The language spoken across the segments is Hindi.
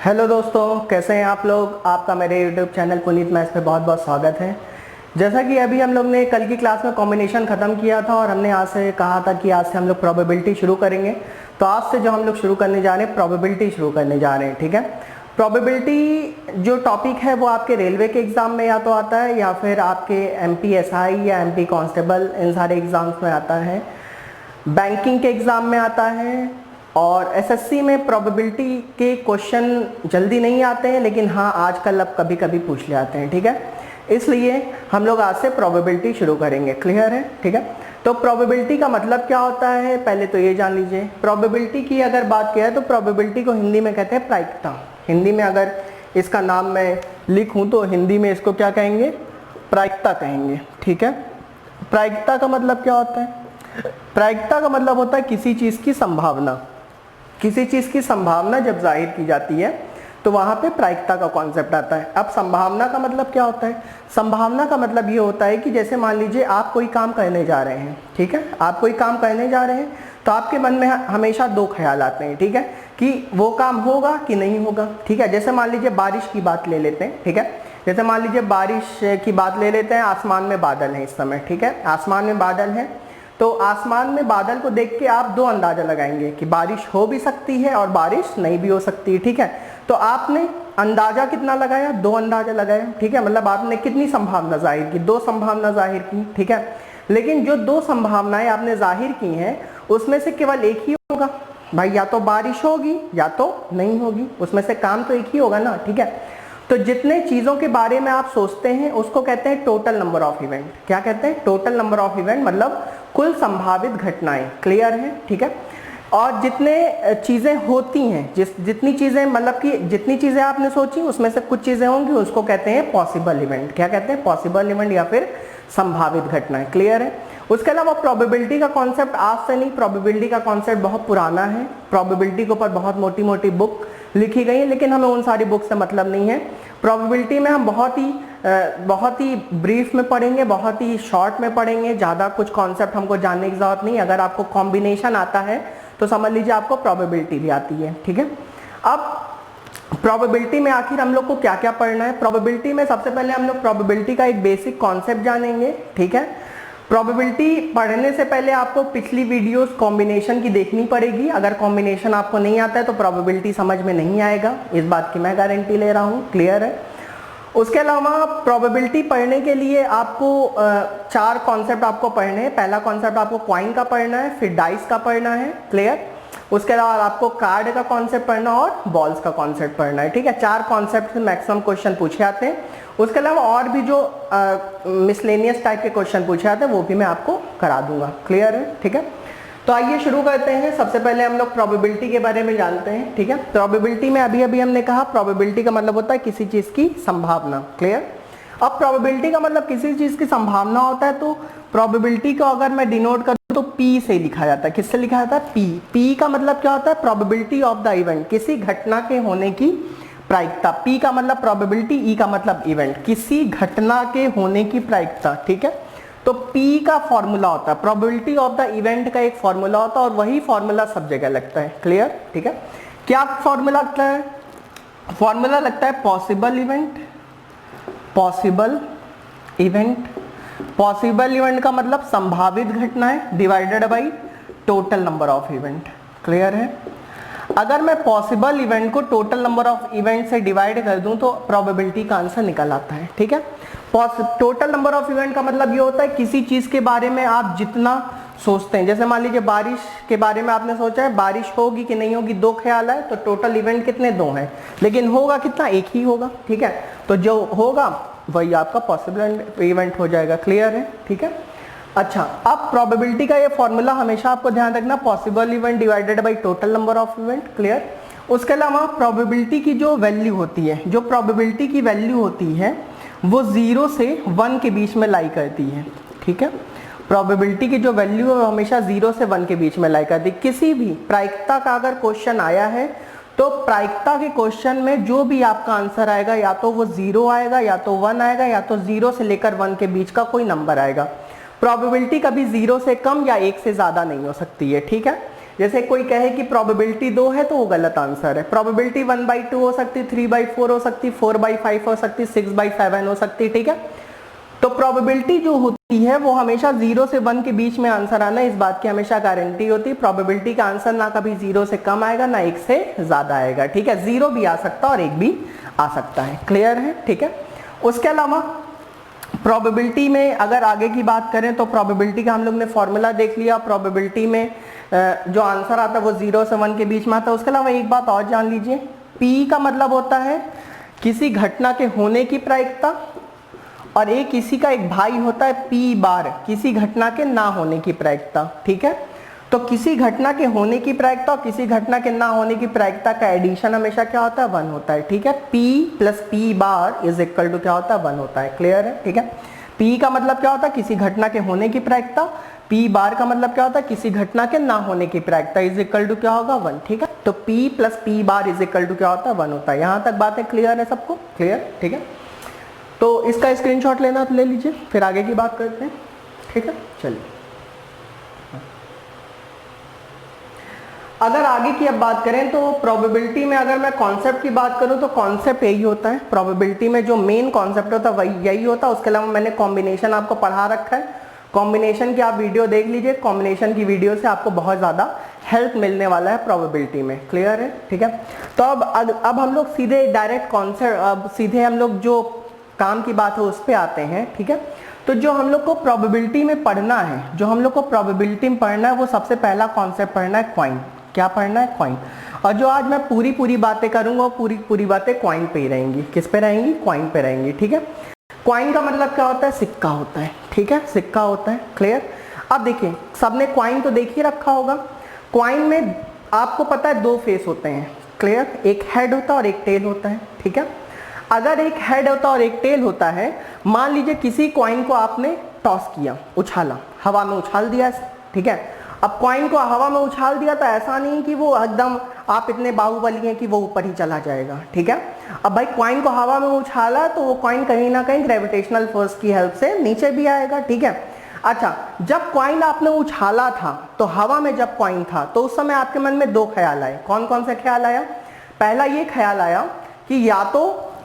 हेलो दोस्तों, कैसे हैं आप लोग। आपका मेरे यूट्यूब चैनल पुनीत मैथ्स पे बहुत बहुत स्वागत है। जैसा कि अभी हम लोग ने कल की क्लास में कॉम्बिनेशन ख़त्म किया था और हमने आज से कहा था कि आज से हम लोग प्रोबेबिलिटी शुरू करेंगे। तो आज से जो हम लोग शुरू करने जा रहे हैं प्रोबेबिलिटी शुरू करने जा रहे हैं, ठीक है। प्रोबेबिलिटी जो टॉपिक है वो आपके रेलवे के एग्ज़ाम में या तो आता है या फिर आपके MPSI या MP कांस्टेबल इन सारे एग्ज़ाम्स में आता है, बैंकिंग के एग्ज़ाम में आता है और SSC में प्रोबेबिलिटी के क्वेश्चन जल्दी नहीं आते हैं, लेकिन हाँ आजकल अब कभी कभी पूछ ले आते हैं, ठीक है। इसलिए हम लोग आज से प्रोबेबिलिटी शुरू करेंगे। क्लियर है, ठीक है। तो प्रोबेबिलिटी का मतलब क्या होता है पहले तो ये जान लीजिए। प्रोबेबिलिटी की अगर बात किया है तो प्रोबेबिलिटी को हिंदी में कहते हैं प्रायिकता। हिंदी में अगर इसका नाम मैं लिखूं तो हिंदी में इसको क्या कहेंगे, प्रायिकता कहेंगे, ठीक है। प्रायिकता का मतलब क्या होता है? प्रायिकता का मतलब होता है किसी चीज़ की संभावना। किसी चीज़ की संभावना जब जाहिर की जाती है तो वहाँ पे प्रायिकता का कॉन्सेप्ट आता है। अब संभावना का मतलब क्या होता है? संभावना का मतलब ये होता है कि जैसे मान लीजिए आप कोई काम करने जा रहे हैं, ठीक है। आप कोई काम करने जा रहे हैं तो आपके मन में हमेशा दो ख्याल आते हैं, ठीक है, कि वो काम होगा कि नहीं होगा, ठीक है। जैसे मान लीजिए बारिश की बात ले लेते हैं, ठीक है। जैसे मान लीजिए बारिश की बात ले लेते हैं। आसमान में बादल है इस समय, ठीक है। आसमान में बादल है तो आसमान में बादल को देख के आप दो अंदाजा लगाएंगे कि बारिश हो भी सकती है और बारिश नहीं भी हो सकती है, ठीक है। तो आपने अंदाजा कितना लगाया? दो अंदाजा लगाया, ठीक है। मतलब आपने कितनी संभावना जाहिर की? दो संभावना जाहिर की, ठीक है। लेकिन जो दो संभावनाएं आपने जाहिर की हैं उसमें से केवल एक ही होगा भाई, या तो बारिश होगी या तो नहीं होगी, उसमें से काम तो एक ही होगा ना, ठीक है। तो जितने चीज़ों के बारे में आप सोचते हैं उसको कहते हैं टोटल नंबर ऑफ इवेंट। क्या कहते हैं? टोटल नंबर ऑफ इवेंट, मतलब कुल संभावित घटनाएं। क्लियर है, ठीक है। और जितने चीज़ें होती हैं, जितनी चीज़ें मतलब कि जितनी चीज़ें आपने सोची उसमें से कुछ चीज़ें होंगी, उसको कहते हैं पॉसिबल इवेंट। क्या कहते हैं? पॉसिबल इवेंट या फिर संभावित घटनाएं। क्लियर है। उसके अलावा प्रोबेबिलिटी का कॉन्सेप्ट आज से नहीं, प्रोबेबिलिटी का कॉन्सेप्ट बहुत पुराना है। प्रोबेबिलिटी के ऊपर बहुत मोटी मोटी बुक लिखी गई है, लेकिन हमें उन सारी बुक से मतलब नहीं है। प्रोबेबिलिटी में हम बहुत ही ब्रीफ में पढ़ेंगे, बहुत ही शॉर्ट में पढ़ेंगे, ज़्यादा कुछ कॉन्सेप्ट हमको जानने की ज़रूरत नहीं। अगर आपको कॉम्बिनेशन आता है तो समझ लीजिए आपको प्रोबेबिलिटी भी आती है, ठीक है। अब प्रोबेबिलिटी में आखिर हम लोग को क्या क्या पढ़ना है? प्रोबेबिलिटी में सबसे पहले हम लोग प्रोबेबिलिटी का एक बेसिक कॉन्सेप्ट जानेंगे, ठीक है। प्रोबेबिलिटी पढ़ने से पहले आपको पिछली वीडियोस कॉम्बिनेशन की देखनी पड़ेगी। अगर कॉम्बिनेशन आपको नहीं आता है तो प्रोबेबिलिटी समझ में नहीं आएगा, इस बात की मैं गारंटी ले रहा हूँ। क्लियर है। उसके अलावा प्रोबेबिलिटी पढ़ने के लिए आपको चार कॉन्सेप्ट आपको पढ़ने हैं। पहला कॉन्सेप्ट आपको कॉइन का पढ़ना है, फिर डाइस का पढ़ना है। क्लियर। उसके अलावा आपको कार्ड का कॉन्सेप्ट पढ़ना और बॉल्स का कॉन्सेप्ट पढ़ना है, ठीक है। चार कॉन्सेप्ट से मैक्सिमम क्वेश्चन पूछे आते हैं। उसके अलावा और भी जो मिसलेनियस टाइप के क्वेश्चन पूछे आते हैं वो भी मैं आपको करा दूंगा। क्लियर है, ठीक है। तो आइए शुरू करते हैं। सबसे पहले हम लोग प्रोबेबिलिटी के बारे में जानते हैं, ठीक है। प्रोबेबिलिटी में अभी हमने कहा प्रोबेबिलिटी का मतलब होता है किसी चीज़ की संभावना। क्लियर। अब प्रोबेबिलिटी का मतलब किसी चीज़ की संभावना होता है तो प्रोबेबिलिटी को अगर मैं डिनोट करूँ तो P से लिखा जाता है। किससे लिखा जाता है? P का मतलब क्या होता है? प्रोबेबिलिटी ऑफ द इवेंट, किसी घटना के होने की प्रायिकता। P का मतलब प्रोबेबिलिटी, E का मतलब इवेंट, किसी घटना के होने की प्रायिकता, ठीक है। तो P का फॉर्मूला होता है, प्रोबेबिलिटी ऑफ द इवेंट का एक फॉर्मूला होता है और वही फॉर्मूला सब जगह लगता है। क्लियर, ठीक है। क्या फॉर्मूला लगता है? फॉर्मूला लगता है possible event. Possible event, possible event का मतलब संभावित घटनाएं divided by total number of event. Clear है। अगर मैं पॉसिबल इवेंट को टोटल नंबर ऑफ इवेंट से डिवाइड कर दूं तो प्रोबेबिलिटी का आंसर निकल आता है, ठीक है। टोटल नंबर ऑफ इवेंट का मतलब ये होता है किसी चीज के बारे में आप जितना सोचते हैं। जैसे मान लीजिए बारिश के बारे में आपने सोचा है बारिश होगी कि नहीं होगी, दो ख्याल है, तो टोटल इवेंट कितने? दो हैं, लेकिन होगा कितना? एक ही होगा, ठीक है। तो जो होगा वही आपका पॉसिबल इवेंट हो जाएगा। क्लियर है, ठीक है। अच्छा, अब प्रोबेबिलिटी का ये फॉर्मूला हमेशा आपको ध्यान रखना, possible event divided by total number of event. Clear. उसके अलावा प्रोबेबिलिटी की जो वैल्यू होती है, जो प्रोबेबिलिटी की वैल्यू होती है वो 0 से 1 के बीच में लाई करती है, ठीक है। प्रोबेबिलिटी की जो वैल्यू है वो हमेशा 0 से 1 के बीच में लाई करती है। किसी भी प्रायिकता का अगर क्वेश्चन आया है तो प्रायिकता के क्वेश्चन में जो भी आपका आंसर आएगा या तो वो 0 आएगा या तो 1 आएगा या तो 0 से लेकर 1 के बीच का कोई नंबर आएगा। प्रोबेबिलिटी कभी 0 से कम या 1 से ज़्यादा नहीं हो सकती है, ठीक है। जैसे कोई कहे कि प्रोबेबिलिटी 2 है तो वो गलत आंसर है। प्रोबेबिलिटी 1/2 हो सकती, 3/4 हो सकती, 4/5 हो सकती, 6/7 हो सकती, ठीक है। तो प्रोबेबिलिटी जो होती है वो हमेशा 0 से 1 के बीच में आंसर आना, इस बात की हमेशा गारंटी होती है। प्रोबेबिलिटी का आंसर ना कभी 0 से कम आएगा ना 1 से ज्यादा आएगा, ठीक है। 0 भी आ सकता है और 1 भी आ सकता है, क्लियर है, ठीक है। उसके अलावा प्रोबेबिलिटी में अगर आगे की बात करें तो प्रोबेबिलिटी का हम लोग ने फॉर्मूला देख लिया। प्रोबेबिलिटी में जो आंसर आता है वो 0 से 1 के बीच में आता है। उसके अलावा एक बात और जान लीजिए, P का मतलब होता है किसी घटना के होने की प्रायिकता, और एक किसी का एक भाई होता है P बार, किसी घटना के ना होने की प्रायिकता, ठीक है। तो किसी घटना के होने की प्रायिकता और किसी घटना के ना होने की प्रायिकता का एडिशन हमेशा क्या होता है, 1 होता है, ठीक है। P plus P bar is equal to क्या होता है, 1 होता है, क्लियर है, ठीक है। P का मतलब क्या होता है, किसी घटना के होने की प्रायिकता, P बार का मतलब क्या होता है, किसी घटना के ना होने की प्रायिकता, इज इक्वल टू क्या होगा, 1, ठीक है। तो P plus P bar is equal to क्या होता है, 1 होता है। यहां तक बातें क्लियर है सबको, क्लियर, ठीक है। तो इसका स्क्रीनशॉट लेना तो ले लीजिए, फिर आगे की बात करते हैं, ठीक है। चलिए अगर आगे की अब बात करें तो प्रोबेबिलिटी में अगर मैं कॉन्सेप्ट की बात करूं तो कॉन्सेप्ट यही होता है। प्रोबेबिलिटी में जो मेन कॉन्सेप्ट होता है वही यही होता है। उसके अलावा मैंने कॉम्बिनेशन आपको पढ़ा रखा है, कॉम्बिनेशन की आप वीडियो देख लीजिए, कॉम्बिनेशन की वीडियो से आपको बहुत ज़्यादा हेल्प मिलने वाला है प्रोबेबिलिटी में, क्लियर है, ठीक है। तो अब हम लोग सीधे डायरेक्ट कॉन्सेप्ट, अब सीधे हम लोग जो काम की बात है उस पर आते हैं, ठीक है। तो जो हम लोग को प्रोबेबिलिटी में पढ़ना है, जो हम लोग को प्रोबेबिलिटी में पढ़ना है वो सबसे पहला कॉन्सेप्ट पढ़ना है क्वाइन। क्या पढ़ना है, क्वाइन। और जो आज मैं पूरी बातें करूंगा पूरी बातें क्वाइन पे ही रहेंगी। किस पे रहेंगी, क्वाइन पे रहेंगी, ठीक है। क्वाइन का मतलब क्या होता है, सिक्का होता है, ठीक है, सिक्का होता है, क्लियर। अब देखिए सबने क्वाइन तो देख ही रखा होगा। क्वाइन में आपको पता है 2 फेस होते हैं, क्लियर। एक हेड होता है और एक टेल होता है, ठीक है। अगर एक हेड होता है और एक टेल होता है, मान लीजिए किसी क्वाइन को आपने टॉस किया, उछाला, हवा में उछाल दिया, ठीक है। अब कॉइन को हवा में उछाल दिया तो ऐसा नहीं कि वो एकदम आप इतने बाहुबली हैं कि वो ऊपर ही चला जाएगा, ठीक है। अब भाई कॉइन को हवा में उछाला तो वो कॉइन कहीं ना कहीं ग्रेविटेशनल फोर्स की हेल्प से नीचे भी आएगा, ठीक है। अच्छा, जब कॉइन आपने उछाला था तो हवा में जब कॉइन था तो उस समय आपके मन में 2 ख्याल आए। कौन कौन से ख्याल आया? पहला ये ख्याल आया कि या तो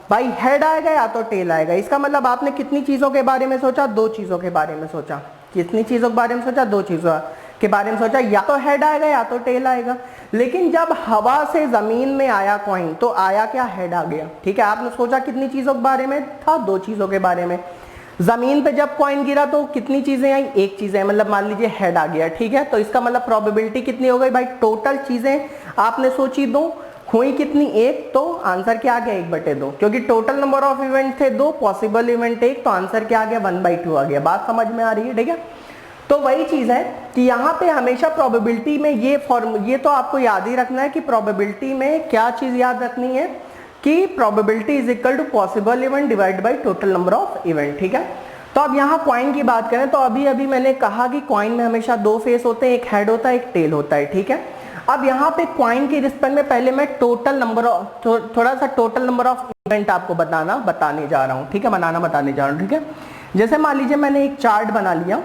भाई हेड आएगा या तो टेल आएगा। इसका मतलब आपने कितनी चीजों के बारे में सोचा, 2 चीजों के बारे में सोचा। कितनी चीजों के बारे में सोचा, 2 चीजों के बारे में सोचा, या तो हेड आएगा या तो टेल आएगा। लेकिन जब हवा से जमीन में आया कॉइन तो आया क्या, हेड आ गया, ठीक है। आपने सोचा कितनी चीजों के बारे में था, 2 चीजों के बारे में। जमीन पे जब कॉइन गिरा तो कितनी चीजें आई, 1 चीज है, मतलब मान लीजिए हेड आ गया, ठीक है। तो इसका मतलब प्रोबेबिलिटी कितनी हो गई भाई, टोटल चीजें आपने सोची 2, हुई कितनी, 1, तो आंसर क्या आ गया, 1/2, क्योंकि टोटल नंबर ऑफ इवेंट थे 2, पॉसिबल इवेंट 1, तो आंसर क्या आ गया, 1/2 आ गया। बात समझ में आ रही है, ठीक है। तो वही चीज है कि यहाँ पे हमेशा प्रोबेबिलिटी में ये तो आपको याद ही रखना है कि प्रोबेबिलिटी में क्या चीज याद रखनी है कि probability is equal to possible event divide by total number of event, ठीक है। तो अब यहाँ कॉइन की बात करें तो अभी मैंने कहा कि कॉइन में हमेशा 2 फेस होते हैं, एक हेड होता है, एक टेल होता है, ठीक है। अब यहाँ पे कॉइन के रिस्पेक्ट में पहले मैं टोटल नंबर ऑफ थोड़ा सा टोटल नंबर ऑफ इवेंट आपको बताने जा रहा हूँ, ठीक है, बताने जा रहा हूँ, ठीक है। जैसे मान लीजिए मैंने एक चार्ट बना लिया,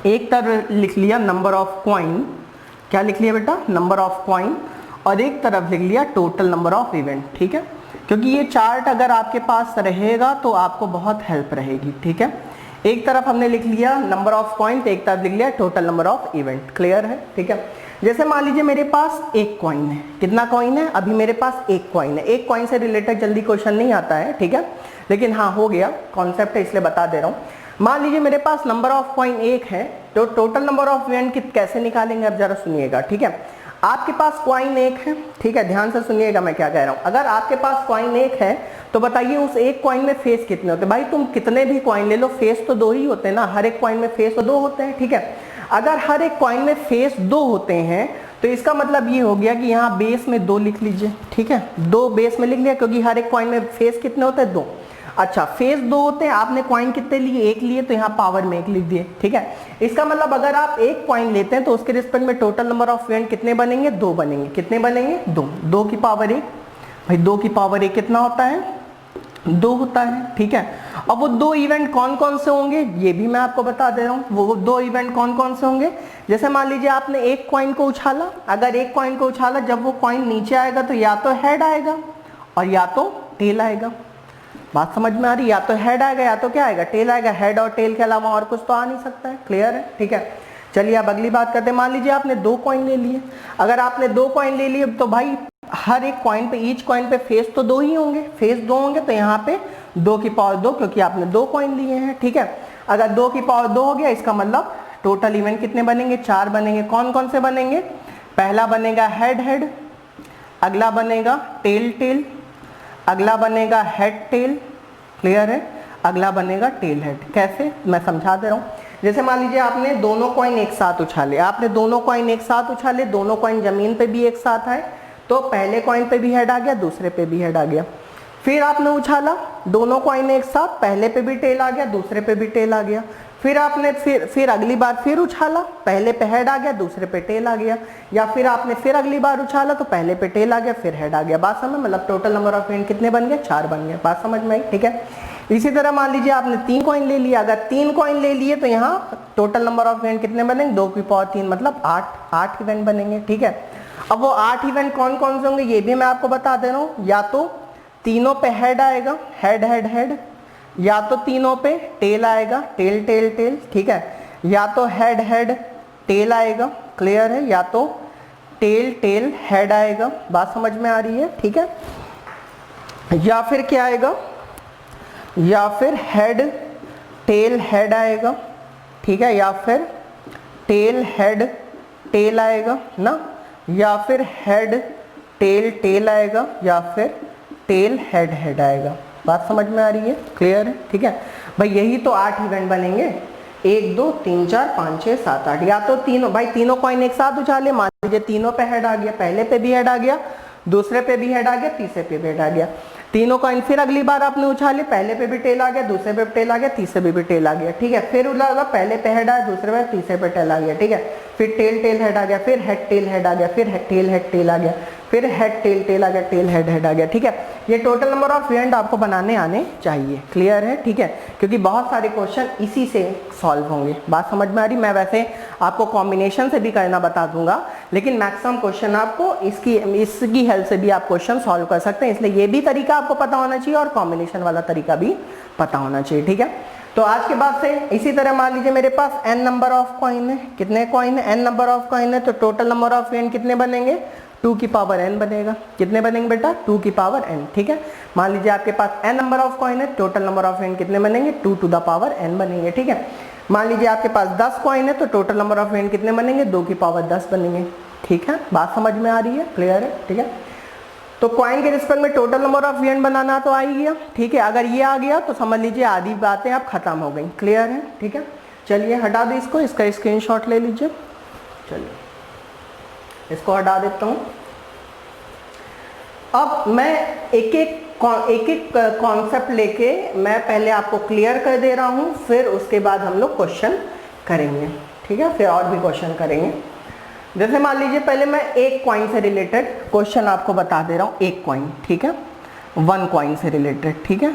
एक तरफ लिख लिया नंबर ऑफ कॉइन, क्या लिख लिया बेटा, नंबर ऑफ कॉइन, और एक तरफ लिख लिया टोटल नंबर ऑफ इवेंट, ठीक है। क्योंकि ये चार्ट अगर आपके पास रहेगा तो आपको बहुत हेल्प रहेगी, ठीक है। एक तरफ हमने लिख लिया नंबर ऑफ कॉइन, एक तरफ लिख लिया total number of event, clear है, ठीक है। जैसे मान लीजिए मेरे पास एक कॉइन है, कितना कॉइन है, अभी मेरे पास एक कॉइन है। एक कॉइन से रिलेटेड जल्दी क्वेश्चन नहीं आता है, ठीक है, लेकिन हाँ हो गया, कॉन्सेप्ट है इसलिए बता दे रहा हूँ। मान लीजिए मेरे पास नंबर ऑफ कॉइन 1 है, तो टोटल नंबर ऑफ इवेंट कैसे निकालेंगे, अब जरा सुनिएगा, ठीक है। आपके पास कॉइन 1 है, ठीक है, ध्यान से सुनिएगा मैं क्या कह रहा हूँ। अगर आपके पास कॉइन 1 है तो बताइए उस एक कॉइन में फेस कितने होते हैं। भाई तुम कितने भी कॉइन ले लो, फेस तो 2 ही होते हैं ना, हर एक कॉइन में फेस तो 2 होते हैं, ठीक है। अगर हर एक कॉइन में फेस 2 होते हैं तो इसका मतलब ये हो गया कि यहाँ बेस में 2 लिख लीजिए, ठीक है, 2 बेस में लिख लिया, क्योंकि हर एक कॉइन में फेस कितने होते हैं, 2। अच्छा, फेस 2 होते हैं, आपने कॉइन कितने लिए, 1 लिए, तो यहाँ पावर में 1 लिख दिए, ठीक है। इसका मतलब अगर आप एक कॉइन लेते हैं तो उसके रिस्पेक्ट में टोटल नंबर ऑफ इवेंट कितने बनेंगे, 2 बनेंगे। कितने बनेंगे, 2, 2 की पावर 1। भाई 2 की पावर 1 कितना होता है, दो होता है, ठीक है। अब वो दो इवेंट कौन कौन से होंगे ये भी मैं आपको बता दे रहा हूँ। वो दो इवेंट कौन कौन से होंगे, जैसे मान लीजिए आपने एक कॉइन को उछाला, अगर एक कॉइन को उछाला, जब वो कॉइन नीचे आएगा तो या तो हेड आएगा और या तो टेल आएगा। बात समझ में आ रही, या तो हेड आएगा या तो क्या आएगा, टेल आएगा। हेड और टेल के अलावा और कुछ तो आ नहीं सकता है, क्लियर है, ठीक है। चलिए अब अगली बात करते हैं। मान लीजिए आपने दो कॉइन ले लिए, अगर आपने दो कॉइन ले लिए तो भाई हर एक कॉइन पे, ईच कॉइन पे फेस तो दो ही होंगे, फेस दो होंगे, तो यहाँ पे 2 की पावर 2, क्योंकि आपने दो कॉइन लिए हैं, ठीक है। अगर 2 की पावर 2 हो गया, इसका मतलब टोटल इवेंट कितने बनेंगे, 4 बनेंगे। कौन कौन से बनेंगे, पहला बनेगा हेड हेड, अगला बनेगा टेल टेल, अगला बनेगा हेड टेल, क्लियर है, अगला बनेगा टेल हेड। कैसे, मैं समझा दे रहा हूँ। जैसे मान लीजिए आपने दोनों कॉइन एक साथ उछाले, आपने दोनों कॉइन एक साथ उछाले, दोनों कॉइन जमीन पे भी एक साथ आए, तो पहले कॉइन पे भी हेड आ गया, दूसरे पे भी हेड आ गया। फिर आपने उछाला दोनों कॉइन एक साथ, पहले पे भी टेल आ गया, दूसरे पे भी टेल आ गया। फिर आपने फिर अगली बार फिर उछाला, पहले पे हेड आ गया, दूसरे पे टेल आ गया। या फिर आपने फिर अगली बार उछाला तो पहले पे टेल आ गया, फिर हेड आ गया। बात समझ, मतलब टोटल नंबर ऑफ इवेंट कितने बन गए, 4 बन गए। बात समझ में आई, ठीक है। इसी तरह मान लीजिए आपने 3 कॉइन ले लिया, अगर 3 कॉइन ले लिए तो यहाँ टोटल नंबर ऑफ इवेंट कितने बनेंगे, 2 की पावर 3, मतलब 8 इवेंट बनेंगे, ठीक है। अब वो 8 इवेंट कौन कौन से होंगे ये भी मैं आपको बता दे रहा हूँ। या तो तीनों पे हेड आएगा, हेड हेड हेड, या तो तीनों पे टेल आएगा, टेल टेल टेल, ठीक है। या तो हेड हेड टेल आएगा, क्लियर है, या तो टेल टेल हेड आएगा। बात समझ में आ रही है, ठीक है। या फिर क्या आएगा, या फिर हेड टेल हेड आएगा, ठीक है, या फिर टेल हेड टेल आएगा ना, या फिर हेड टेल टेल आएगा, या फिर टेल हेड हेड आएगा। बात समझ में आ रही है, क्लियर है, ठीक है भाई। यही तो 8 इवेंट बनेंगे, 1 2 3 4 5 6 7 8। या तो तीनों, भाई तीनों कॉइन एक साथ उछाले, मान लीजिए तीनों पे हेड आ गया, पहले पे भी हेड आ गया, दूसरे पे भी हेड आ गया, तीसरे पे भी हेड आ गया। तीनों कॉइन फिर अगली बार आपने उछाले, पहले पे भी टेल आ गया, दूसरे पे भी टेल आ गया, तीसरे पे भी टेल आ गया, ठीक है। फिर उला पहले पे हेड आया, दूसरे पे, तीसरे पे टेल आ गया, ठीक है। फिर टेल टेल हेड आ गया, फिर हेड टेल हेड आ गया, फिर टेल हेड टेल आ गया, फिर हेड टेल टेल आ गया, टेल हेड हेड आ गया, ठीक है। ये टोटल नंबर ऑफ इवेंट आपको बनाने आने चाहिए, क्लियर है, ठीक है। क्योंकि बहुत सारे क्वेश्चन इसी से सॉल्व होंगे। बात समझ में आ रही। मैं वैसे आपको कॉम्बिनेशन से भी करना बता दूंगा, लेकिन मैक्सिमम क्वेश्चन आपको इसकी हेल्प से भी आप क्वेश्चन सॉल्व कर सकते हैं। इसलिए ये भी तरीका आपको पता होना चाहिए और कॉम्बिनेशन वाला तरीका भी पता होना चाहिए, ठीक है। तो आज के बाद से इसी तरह मान लीजिए मेरे पास n नंबर ऑफ कॉइन है, कितने कॉइन है, n नंबर ऑफ कॉइन है, तो टोटल नंबर ऑफ इवेंट कितने बनेंगे, 2 की पावर n बनेगा। कितने बनेंगे बेटा, 2 की पावर n, ठीक है। मान लीजिए आपके पास n नंबर ऑफ कॉइन है, टोटल नंबर ऑफ इवेंट कितने बनेंगे, 2 टू द पावर n बनेंगे, ठीक है। मान लीजिए आपके पास 10 कॉइन है, तो टोटल नंबर ऑफ इवेंट कितने बनेंगे, 2 की पावर 10 बनेंगे, ठीक है। बात समझ में आ रही है, क्लियर है, ठीक है। तो कॉइन के रिस्पेक्ट में टोटल नंबर ऑफ इवेंट बनाना तो आ ही गया, ठीक है। अगर ये आ गया तो समझ लीजिए आधी बातें अब खत्म हो गई, क्लियर है, ठीक है। चलिए हटा दो इसको, इसका स्क्रीनशॉट ले लीजिए। चलिए इसको हटा देता हूँ। अब मैं एक एक कॉन्सेप्ट लेके मैं पहले आपको क्लियर कर दे रहा हूँ, फिर उसके बाद हम लोग क्वेश्चन करेंगे, ठीक है। फिर और भी क्वेश्चन करेंगे। जैसे मान लीजिए पहले मैं एक कॉइन से रिलेटेड क्वेश्चन आपको बता दे रहा हूँ, एक कॉइन, ठीक है, 1 कॉइन से रिलेटेड, ठीक है।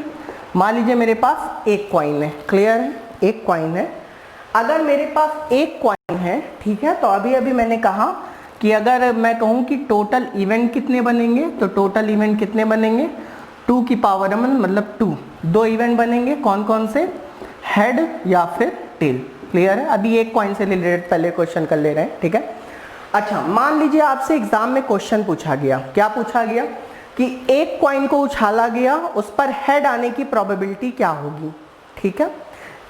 मान लीजिए मेरे पास एक कॉइन है, क्लियर है, एक कॉइन है। अगर मेरे पास एक कॉइन है, ठीक है, तो अभी अभी मैंने कहा कि अगर मैं कहूँ कि टोटल इवेंट कितने बनेंगे, तो टोटल इवेंट कितने बनेंगे, 2 की पावर m, मतलब 2 इवेंट बनेंगे। कौन कौन से, हेड या फिर टेल, क्लियर है। अभी एक कॉइन से रिलेटेड पहले क्वेश्चन कर ले रहे हैं, ठीक है। अच्छा मान लीजिए आपसे एग्जाम में क्वेश्चन पूछा गया, क्या पूछा गया कि एक कॉइन को उछाला गया, उस पर हेड आने की प्रोबेबिलिटी क्या होगी, ठीक है।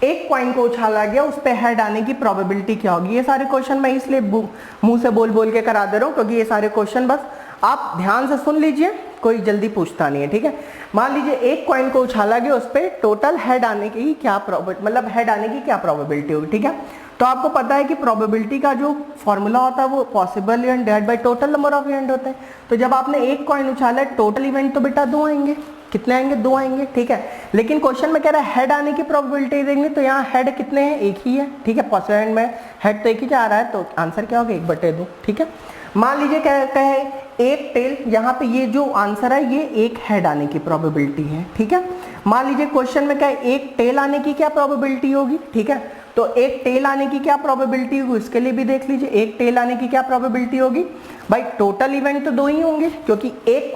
एक कॉइन को उछाला गया, उस पर हेड आने की प्रोबेबिलिटी क्या होगी। ये सारे क्वेश्चन मैं इसलिए मुंह से बोल बोल के करा दे रहा हूँ, क्योंकि ये सारे क्वेश्चन बस आप ध्यान से सुन लीजिए, कोई जल्दी पूछता नहीं है, ठीक है। मान लीजिए एक कॉइन को उछाला गया, उस पर टोटल हेड आने की क्या मतलब हेड आने की क्या प्रोबेबिलिटी होगी, ठीक है। तो आपको पता है कि प्रोबेबिलिटी का जो फॉर्मूला होता है वो possible event divide by total number of event होता है। तो जब आपने एक कॉइन उछाला है, टोटल इवेंट तो बेटा 2 आएंगे, कितने आएंगे, 2 आएंगे, ठीक है। लेकिन क्वेश्चन में कह रहा है हेड आने की प्रोबेबिलिटी देंगे, तो यहाँ हेड कितने हैं, एक ही है, ठीक है। पॉसिबल में हेड तो एक ही जा रहा है, तो आंसर क्या होगा, 1/2, ठीक है। मान लीजिए क्या कहे एक टेल, यहाँ पे ये जो आंसर है ये एक हेड आने की प्रोबेबिलिटी है, ठीक है। मान लीजिए क्वेश्चन में क्या है एक टेल आने की क्या प्रोबेबिलिटी होगी, ठीक है। तो एक टेल आने की क्या प्रोबेबिलिटी होगी इसके लिए भी देख लीजिए, एक टेल आने की क्या प्रोबेबिलिटी होगी भाई, टोटल इवेंट तो 2 ही होंगे क्योंकि एक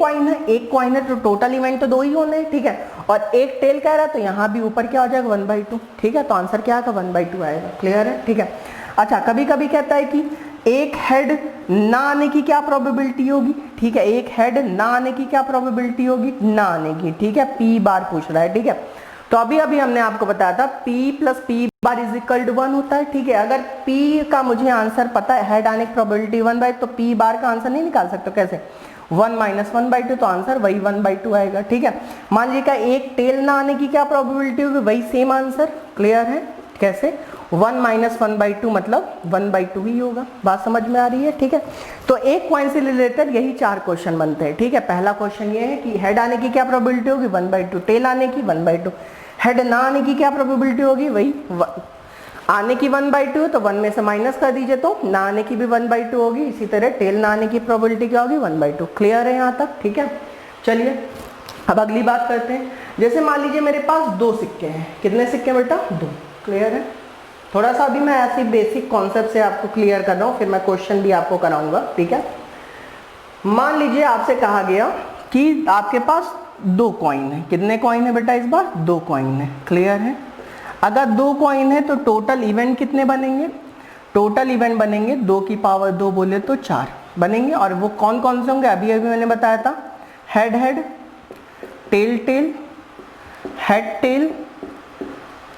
कॉइन है तो टोटल इवेंट तो 2 ही होने हैं, ठीक है। और एक टेल कह रहा है तो यहाँ भी ऊपर क्या हो जाएगा 1/2, ठीक है। तो आंसर क्या आएगा 1/2 आएगा, क्लियर है, ठीक है। अच्छा कभी कभी कहता है कि एक हेड ना आने की क्या प्रोबेबिलिटी होगी, ठीक है। एक हेड ना आने की क्या प्रोबेबिलिटी होगी, ना आने की, ठीक है। P बार पूछ रहा है, ठीक है। तो अभी हमने आपको बताया था P + P बार = 1 होता है, ठीक है। अगर P का मुझे आंसर पता है हेड आने की प्रोबेबिलिटी 1/, तो P बार का आंसर नहीं निकाल सकते, कैसे 1 - 1/2, तो आंसर वही 1/2 आएगा, ठीक है। मान लीजिए एक टेल ना आने की क्या प्रोबेबिलिटी होगी, वही सेम आंसर, क्लियर है। कैसे 1 - 1/2 मतलब 1/2 ही होगा, बात समझ में आ रही है, ठीक है। तो एक कॉइन से रिलेटेड यही 4 क्वेश्चन बनते हैं, ठीक है। पहला क्वेश्चन ये है कि हेड आने की क्या प्रोबेबिलिटी होगी 1/2, टेल आने की 1/2, हेड ना आने की क्या प्रोबेबिलिटी होगी वही आने की 1/2, तो 1 में से माइनस कर दीजिए तो ना आने की भी 1/2 होगी। इसी तरह टेल ना आने की प्रोबेबिलिटी क्या होगी 1/2, क्लियर है यहाँ तक, ठीक है। चलिए अब अगली बात करते हैं। जैसे मान लीजिए मेरे पास 2 सिक्के हैं, कितने सिक्के बेटा 2, क्लियर है। थोड़ा सा अभी मैं ऐसे बेसिक कॉन्सेप्ट से आपको क्लियर कर रहा हूँ, फिर मैं क्वेश्चन भी आपको कराऊंगा, ठीक है। मान लीजिए आपसे कहा गया कि आपके पास 2 कॉइन है, कितने कॉइन है बेटा इस बार 2 कॉइन है, क्लियर है। अगर 2 कॉइन है तो टोटल इवेंट कितने बनेंगे, टोटल इवेंट बनेंगे 2 की पावर 2 बोले तो 4 बनेंगे। और वो कौन कौन से होंगे अभी मैंने बताया था, head head, tail tail, head tail,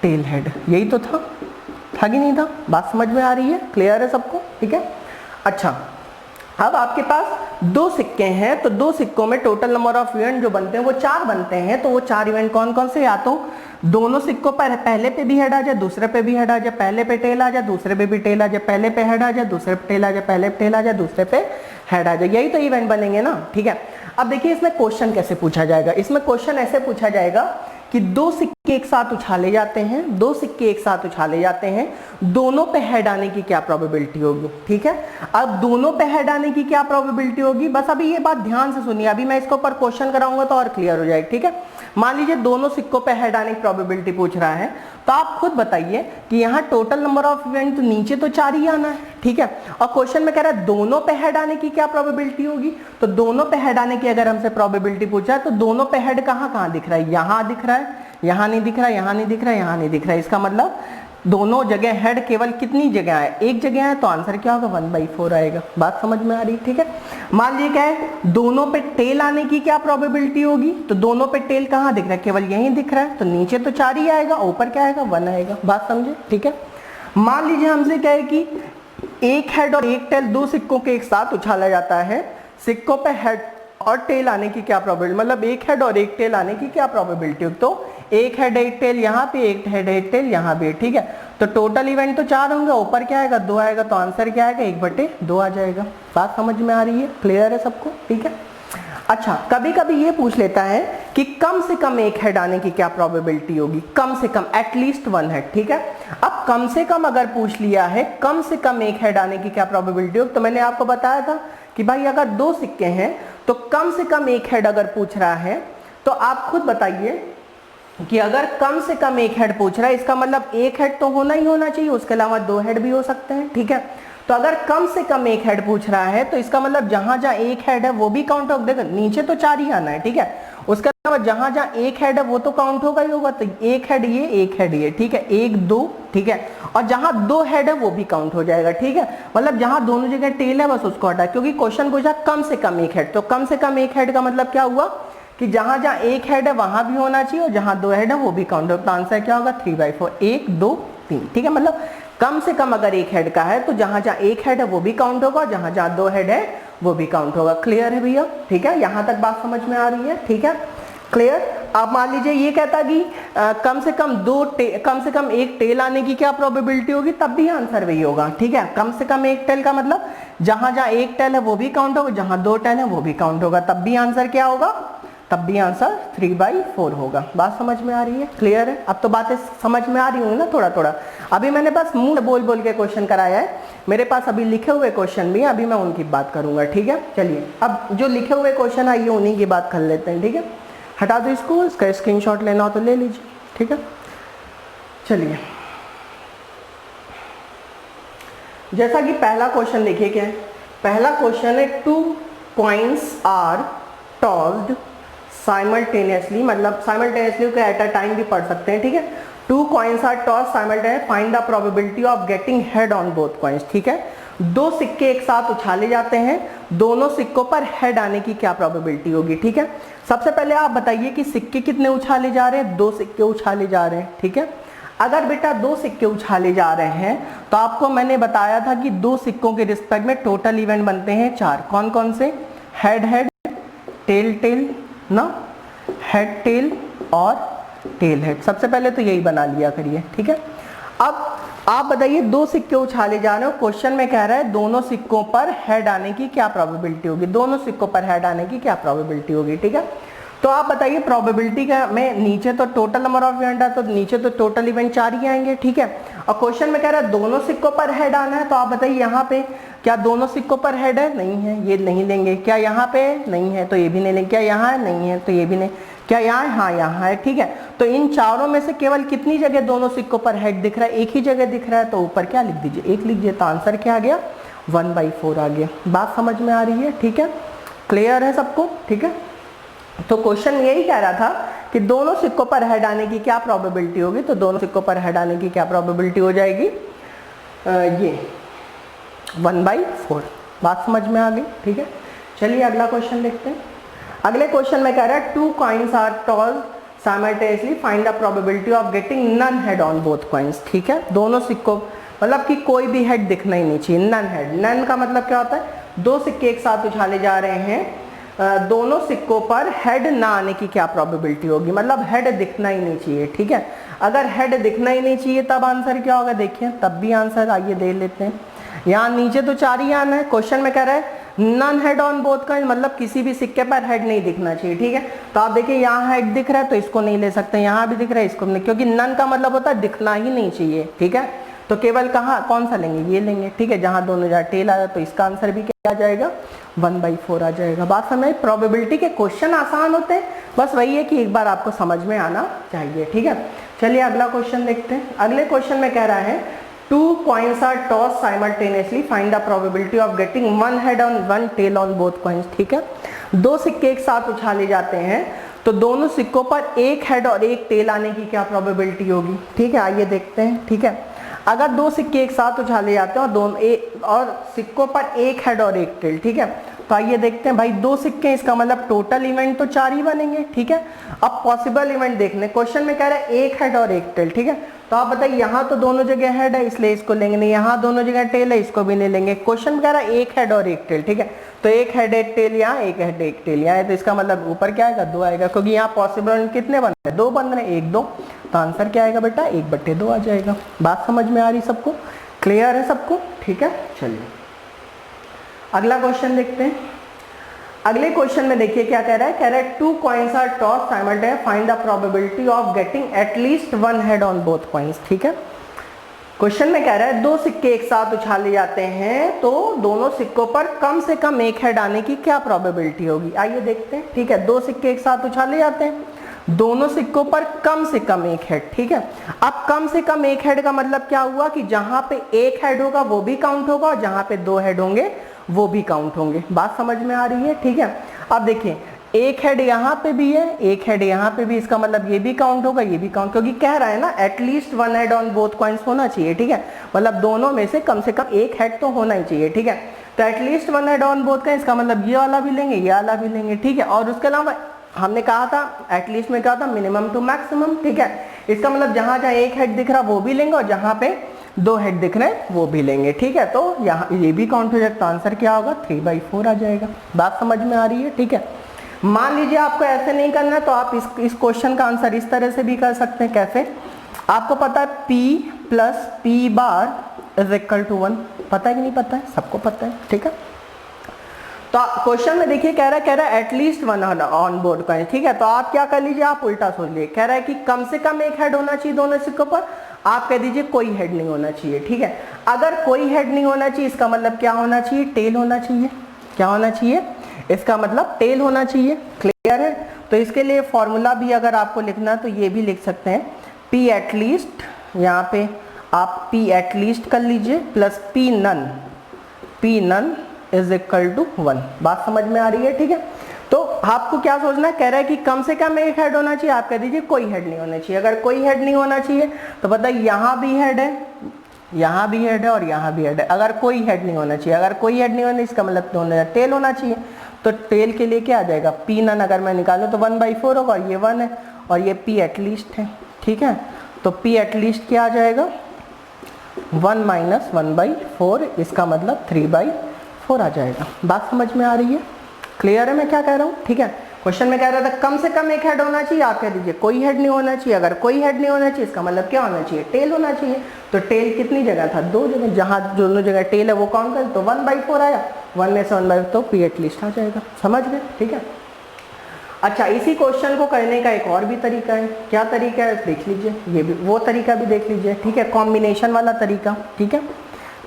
tail head, यही तो था कि नहीं था, बात समझ में आ रही है, क्लियर है सबको, ठीक है। अच्छा अब आपके पास 2 सिक्के हैं, तो 2 सिक्कों में टोटल नंबर ऑफ इवेंट जो बनते हैं वो 4 बनते हैं। तो वो 4 इवेंट कौन कौन से, या तो दोनों सिक्कों पर पहले पे भी हेड आ जाए दूसरे पे भी हेड आ जाए, पहले पे टेल आ जाए दूसरे पे भी टेल आ जाए, पहले पे हेड आ जाए दूसरे पे टेल आ जाए, पहले पे टेल आ जाए दूसरे पे हेड आ जाए, यही तो इवेंट बनेंगे ना, ठीक है। अब देखिए इसमें क्वेश्चन कैसे पूछा जाएगा, इसमें क्वेश्चन ऐसे पूछा जाएगा कि 2 सिक्के एक साथ उछाले जाते हैं, 2 सिक्के एक साथ उछाले जाते हैं, दोनों पे हेड आने की क्या प्रोबेबिलिटी होगी, ठीक है। अब दोनों पे हेड आने की क्या प्रोबेबिलिटी होगी, बस अभी ये बात ध्यान से सुनिए, अभी मैं इसके ऊपर क्वेश्चन कराऊंगा तो और क्लियर हो जाएगा, ठीक है। मान लीजिए दोनों सिक्कों पे हेड आने की प्रोबेबिलिटी पूछ रहा है, तो आप खुद बताइए कि यहाँ टोटल नंबर ऑफ इवेंट तो नीचे तो 4 ही आना है, ठीक है। और क्वेश्चन में कह रहा है दोनों पे हेड आने की क्या प्रोबेबिलिटी होगी, तो दोनों पे हेड आने की अगर हमसे प्रोबेबिलिटी पूछा है तो दोनों पे हेड कहाँ कहाँ दिख रहा है, यहाँ दिख रहा है, यहाँ नहीं दिख रहा, यहाँ नहीं दिख रहा, यहाँ नहीं दिख रहा है। इसका मतलब दोनों जगह हेड केवल कितनी जगह है, एक जगह है, तो आंसर क्या होगा 1/4 आएगा, बात समझ में आ रही, ठीक है। मान लीजिए क्या है दोनों पे टेल आने की क्या प्रोबेबिलिटी होगी, तो दोनों पे टेल कहाँ दिख रहा है, केवल यहीं दिख रहा है, तो नीचे तो 4 ही आएगा, ऊपर क्या आएगा 1 आएगा, बात समझे, ठीक है। मान लीजिए हमसे क्या है कि एक हेड और एक टेल 2 सिक्कों के एक साथ उछाला जाता है, सिक्कों पे हेड और टेल आने की क्या प्रोबेबिलिटी, मतलब एक हेड और एक टेल आने की क्या प्रोबेबिलिटी होगी, तो एक हेड एक टेल यहाँ पे, एक हेड एक टेल यहाँ पे, ठीक है। तो टोटल इवेंट तो 4 होंगे, ऊपर क्या आएगा 2 आएगा, तो आंसर क्या आएगा 1/2 आ जाएगा, बात समझ में आ रही है, क्लियर है सबको, ठीक है। अच्छा कभी कभी ये पूछ लेता है कि कम से कम एक हेड आने की क्या प्रोबेबिलिटी होगी, कम से कम एटलीस्ट 1 हेड, ठीक है। अब कम से कम अगर पूछ लिया है कम से कम एक हेड आने की क्या प्रोबेबिलिटी होगी, तो मैंने आपको बताया था कि भाई अगर 2 सिक्के हैं तो कम से कम एक हेड अगर पूछ रहा है, तो आप खुद बताइए कि अगर कम से कम एक हेड पूछ रहा है इसका मतलब एक हेड तो होना ही होना चाहिए, उसके अलावा 2 हेड भी हो सकते हैं, ठीक है। तो अगर कम से कम एक हेड पूछ रहा है तो इसका मतलब जहां जहां एक हेड है वो भी काउंट होगा, देखो नीचे तो 4 ही आना है, ठीक है। उसके अलावा जहां जहां एक हेड है वो तो काउंट होगा ही होगा, तो एक हेड ये एक हेड ये, ठीक है, 1 2, ठीक है। और जहां 2 हेड है वो भी काउंट हो जाएगा, ठीक है। मतलब जहां दोनों जगह टेल है बस उसको हटा, क्योंकि क्वेश्चन पूछा कम से कम एक हेड, तो कम से कम एक हेड का मतलब क्या हुआ कि जहां जहां एक हेड है वहां भी होना चाहिए और जहां 2 हेड है वो भी काउंट होगा, तो आंसर क्या होगा 3/4, 1 2 3, ठीक है। मतलब कम से कम अगर एक हेड का है तो जहां जहां एक हेड है वो भी काउंट होगा, जहां जहां 2 हेड है वो भी काउंट होगा, क्लियर है भैया, ठीक है। यहां तक बात समझ में आ रही है, ठीक है, क्लियर। अब मान लीजिए ये कहता कि कम से कम एक टेल आने की क्या प्रोबेबिलिटी होगी, तब भी आंसर वही होगा, ठीक है। कम से कम एक टेल का मतलब जहां जहां एक टेल है वो भी काउंट होगा, जहां 2 टेल है वो भी काउंट होगा, तब भी आंसर क्या होगा तब भी आंसर 3/4 होगा। बात समझ में आ रही है, क्लियर है? अब तो बातें समझ में आ रही होंगी ना थोड़ा थोड़ा। अभी मैंने बस मुंह बोल बोल के क्वेश्चन कराया है, मेरे पास अभी लिखे हुए क्वेश्चन भी, अभी मैं उनकी बात करूंगा, ठीक है? चलिए अब जो लिखे हुए क्वेश्चन आइए उन्हीं की बात कर लेते हैं, ठीक है? हटा दो इसको, इसका स्क्रीनशॉट लेना हो तो ले लीजिए, ठीक है? चलिए, जैसा कि पहला क्वेश्चन देखिए क्या है। पहला क्वेश्चन है 2 कॉइन्स आर टॉस्ड साइमल्टेनियसली, मतलब साइमल्टेनियसली को एट अ टाइम भी पढ़ सकते हैं, ठीक है? 2 coins are tossed simultaneously, find the probability of getting head on both coins, ठीक है? 2 सिक्के एक साथ उछाले जाते हैं, दोनों सिक्कों पर हेड आने की क्या प्रोबेबिलिटी होगी, ठीक है? सबसे पहले आप बताइए कि सिक्के कितने उछाले जा रहे हैं? 2 सिक्के उछाले जा रहे हैं, ठीक है? अगर बेटा 2 सिक्के उछाले जा रहे हैं तो आपको मैंने बताया था कि 2 सिक्कों के रिस्पेक्ट में टोटल इवेंट बनते हैं 4। कौन कौन से? हेड हेड, टेल टेल ना, हेड टेल और टेल हेड। सबसे पहले तो यही बना लिया करिए, ठीक है? अब आप बताइए 2 सिक्के उछाले जा रहे हो, क्वेश्चन में कह रहा है दोनों सिक्कों पर हेड आने की क्या प्रोबेबिलिटी होगी? दोनों सिक्कों पर हेड आने की क्या प्रोबेबिलिटी होगी, ठीक है? तो आप बताइए प्रोबेबिलिटी का, में नीचे तो टोटल नंबर ऑफ इवेंट है तो नीचे तो टोटल इवेंट 4 ही आएंगे, ठीक है? और क्वेश्चन में कह रहा है दोनों सिक्कों पर हेड आना है, तो आप बताइए यहाँ पे क्या दोनों सिक्कों पर हेड है? नहीं है, ये नहीं लेंगे। क्या यहाँ पे नहीं है? तो ये भी नहीं लेंगे। क्या यहाँ है? नहीं है, तो ये भी नहीं। क्या यहाँ है? हाँ यहाँ है, ठीक है? तो इन चारों में से केवल कितनी जगह दोनों सिक्कों पर हेड दिख रहा है? एक ही जगह दिख रहा है, तो ऊपर क्या लिख दीजिए? 1 लिख दीजिए। तो आंसर क्या आ गया? 1/4 आ गया। बात समझ में आ रही है, ठीक है? क्लियर है सबको, ठीक है? तो क्वेश्चन यही कह रहा था कि दोनों सिक्कों पर हेड आने की क्या प्रोबेबिलिटी होगी? तो दोनों सिक्कों पर हेड आने की क्या प्रोबेबिलिटी हो जाएगी? ये 1/4। बात समझ में आ गई, ठीक है? चलिए अगला क्वेश्चन देखते हैं। अगले क्वेश्चन में कह रहा है 2 coins are tossed simultaneously, find the probability of getting none head on both coins, ठीक है? दोनों सिक्कों, मतलब कि कोई भी हेड दिखना ही नहीं चाहिए, नन हेड। नन का मतलब क्या होता है? 2 सिक्के एक साथ उछाले जा रहे हैं, दोनों सिक्कों पर हेड ना आने की क्या प्रोबेबिलिटी होगी? मतलब हेड दिखना ही नहीं चाहिए, ठीक है? अगर हेड दिखना ही नहीं चाहिए तब आंसर क्या होगा? देखिए तब भी आंसर आइए दे लेते हैं। यहाँ नीचे तो 4 ही आना है, क्वेश्चन में कह रहा है नन हेड ऑन बोथ का, मतलब किसी भी सिक्के पर हेड नहीं दिखना चाहिए, ठीक है? तो आप देखिए यहाँ हेड दिख रहा है तो इसको नहीं ले सकते, यहाँ भी दिख रहा है इसको नहीं, क्योंकि नन का मतलब होता है दिखना ही नहीं चाहिए, ठीक है? तो केवल कहाँ, कौन सा लेंगे? ये लेंगे, ठीक है? जहाँ दोनों जहाँ टेल आ जाए तो इसका आंसर भी क्या आ जाएगा? 1/4 आ जाएगा। बात समझ? प्रोबेबिलिटी के क्वेश्चन आसान होते हैं, बस वही है कि एक बार आपको समझ में आना चाहिए, ठीक है? चलिए अगला क्वेश्चन देखते हैं। अगले क्वेश्चन में कह रहा है 2 coins are tossed simultaneously, find the probability of getting 1 head on 1 tail on both coins, ठीक है? 2 सिक्के एक साथ उछाले जाते हैं तो दोनों सिक्कों पर एक हेड और एक टेल आने की क्या प्रोबेबिलिटी होगी, ठीक है? आइए देखते हैं, ठीक है? अगर 2 सिक्के एक साथ उछाले जाते हैं और और सिक्कों पर एक हेड और एक टेल, ठीक है? तो आइए देखते हैं भाई, 2 सिक्के, इसका मतलब टोटल इवेंट तो 4 ही बनेंगे, ठीक है? अब पॉसिबल इवेंट देखने, क्वेश्चन में कह रहा है एक हेड और एक टेल, ठीक है? तो आप बताइए यहाँ तो दोनों जगह हेड है इसलिए इसको लेंगे नहीं, यहाँ दोनों जगह टेल है इसको भी नहीं लेंगे। क्वेश्चन में कह रहा है एक हेड और एक टेल, ठीक है? तो एक हेड एक टेल यहाँ, एक हेड एक टेल यहाँ है, तो इसका मतलब ऊपर क्या आएगा? 2 आएगा, क्योंकि यहाँ पॉसिबल कितने बन रहे हैं? 2 बन रहे हैं, 1 2, तो आंसर क्या आएगा बेटा? 1/2 आ जाएगा। बात समझ में आ रही सबको? क्लियर है सबको, ठीक है? चलिए अगला क्वेश्चन देखते हैं। अगले क्वेश्चन में देखिए क्या कह रहा है? कह रहा है 2 coins are tossed simultaneously, find the probability of getting at least 1 head on both coins, ठीक है? क्वेश्चन में कह रहा है 2 सिक्के एक साथ उछाले जाते हैं तो दोनों सिक्कों पर कम से कम एक हेड आने की क्या प्रोबेबिलिटी होगी? आइए देखते हैं, ठीक है? 2 सिक्के एक साथ उछाले जाते हैं, दोनों सिक्कों पर कम से कम एक हेड, ठीक है? अब कम से कम एक हेड का मतलब क्या हुआ कि जहां पे एक हेड होगा वो भी काउंट होगा और जहां पे 2 हेड होंगे वो भी काउंट होंगे। बात समझ में आ रही है, ठीक है? अब देखिए एक हेड यहाँ पे भी है, एक हेड यहाँ पे भी, इसका मतलब ये भी काउंट होगा, ये भी काउंट, क्योंकि कह रहा है ना at least 1 head on both coins होना चाहिए, ठीक है? मतलब दोनों में से कम एक हेड तो होना ही चाहिए, ठीक है? तो at least 1 head on both coins, इसका मतलब ये वाला भी लेंगे, ये वाला भी लेंगे, ठीक है? और उसके अलावा हमने कहा था एटलीस्ट में क्या था? मिनिमम टू मैक्सिमम, ठीक है? इसका मतलब जहां जहां एक हेड दिख रहा वो भी लेंगे और जहां पे 2 हेड दिख रहे हैं वो भी लेंगे, ठीक है? तो यहाँ ये भी काउंट हो जाएगा, तो आंसर क्या होगा? 3/4 आ जाएगा। बात समझ में आ रही है, ठीक है? मान लीजिए आपको ऐसे नहीं करना तो आप इस क्वेश्चन का आंसर इस तरह से भी कर सकते हैं। कैसे? आपको पता है P + P बार = 1, पता है कि नहीं पता है? सबको पता है, ठीक है? तो क्वेश्चन में देखिए कह रहा है एटलीस्ट वन ऑन बोर्ड का है, ठीक है। तो आप क्या कर लीजिए, आप उल्टा सोच लीजिए, कह रहा है कि कम से कम एक हेड होना चाहिए दोनों सिक्कों पर, आप कह दीजिए कोई हेड नहीं होना चाहिए, ठीक है। अगर कोई हेड नहीं होना चाहिए इसका मतलब क्या होना चाहिए, टेल होना चाहिए। क्या होना चाहिए, इसका मतलब टेल होना चाहिए। क्लियर है। तो इसके लिए फॉर्मूला भी अगर आपको लिखना है तो ये भी लिख सकते हैं, पी एटलीस्ट, यहाँ पे आप पी एटलीस्ट कर लीजिए plus P none is equal to 1। बात समझ में आ रही है, ठीक है। तो आपको क्या सोचना है, कह रहा है कि कम से कम एक हेड होना चाहिए, आप कह दीजिए कोई हेड नहीं होना चाहिए। अगर कोई हेड नहीं होना चाहिए तो बताइए यहाँ भी हेड है, यहाँ भी हेड है और यहाँ भी हेड है। अगर कोई हेड नहीं होना चाहिए, अगर कोई हेड नहीं होना इसका मतलब दोनों टेल होना चाहिए। तो टेल के लिए क्या आ जाएगा, पी नन अगर मैं निकालूँ तो 1/4 होगा, ये 1 है और ये पी एटलीस्ट है, ठीक है। तो पी एटलीस्ट क्या आ जाएगा, 1 - 1/4, इसका मतलब 3/4 आ जाएगा। बात समझ में आ रही है, क्लियर है मैं क्या कह रहा हूँ, ठीक है। क्वेश्चन में कह रहा था कम से कम एक हेड होना चाहिए, आप कह दीजिए कोई हेड नहीं होना चाहिए। अगर कोई हेड नहीं होना चाहिए इसका मतलब क्या होना चाहिए, टेल होना चाहिए। तो टेल कितनी जगह था, 2 जगह, जहाँ दोनों जगह टेल है वो काउंट कर, तो 1/4 आया, 1 में से 1/4 तो पी एटलीस्ट आ जाएगा। समझ गए, ठीक है। अच्छा, इसी क्वेश्चन को करने का एक और भी तरीका है। क्या तरीका है देख लीजिए, ये भी वो तरीका भी देख लीजिए, ठीक है, कॉम्बिनेशन वाला तरीका, ठीक है।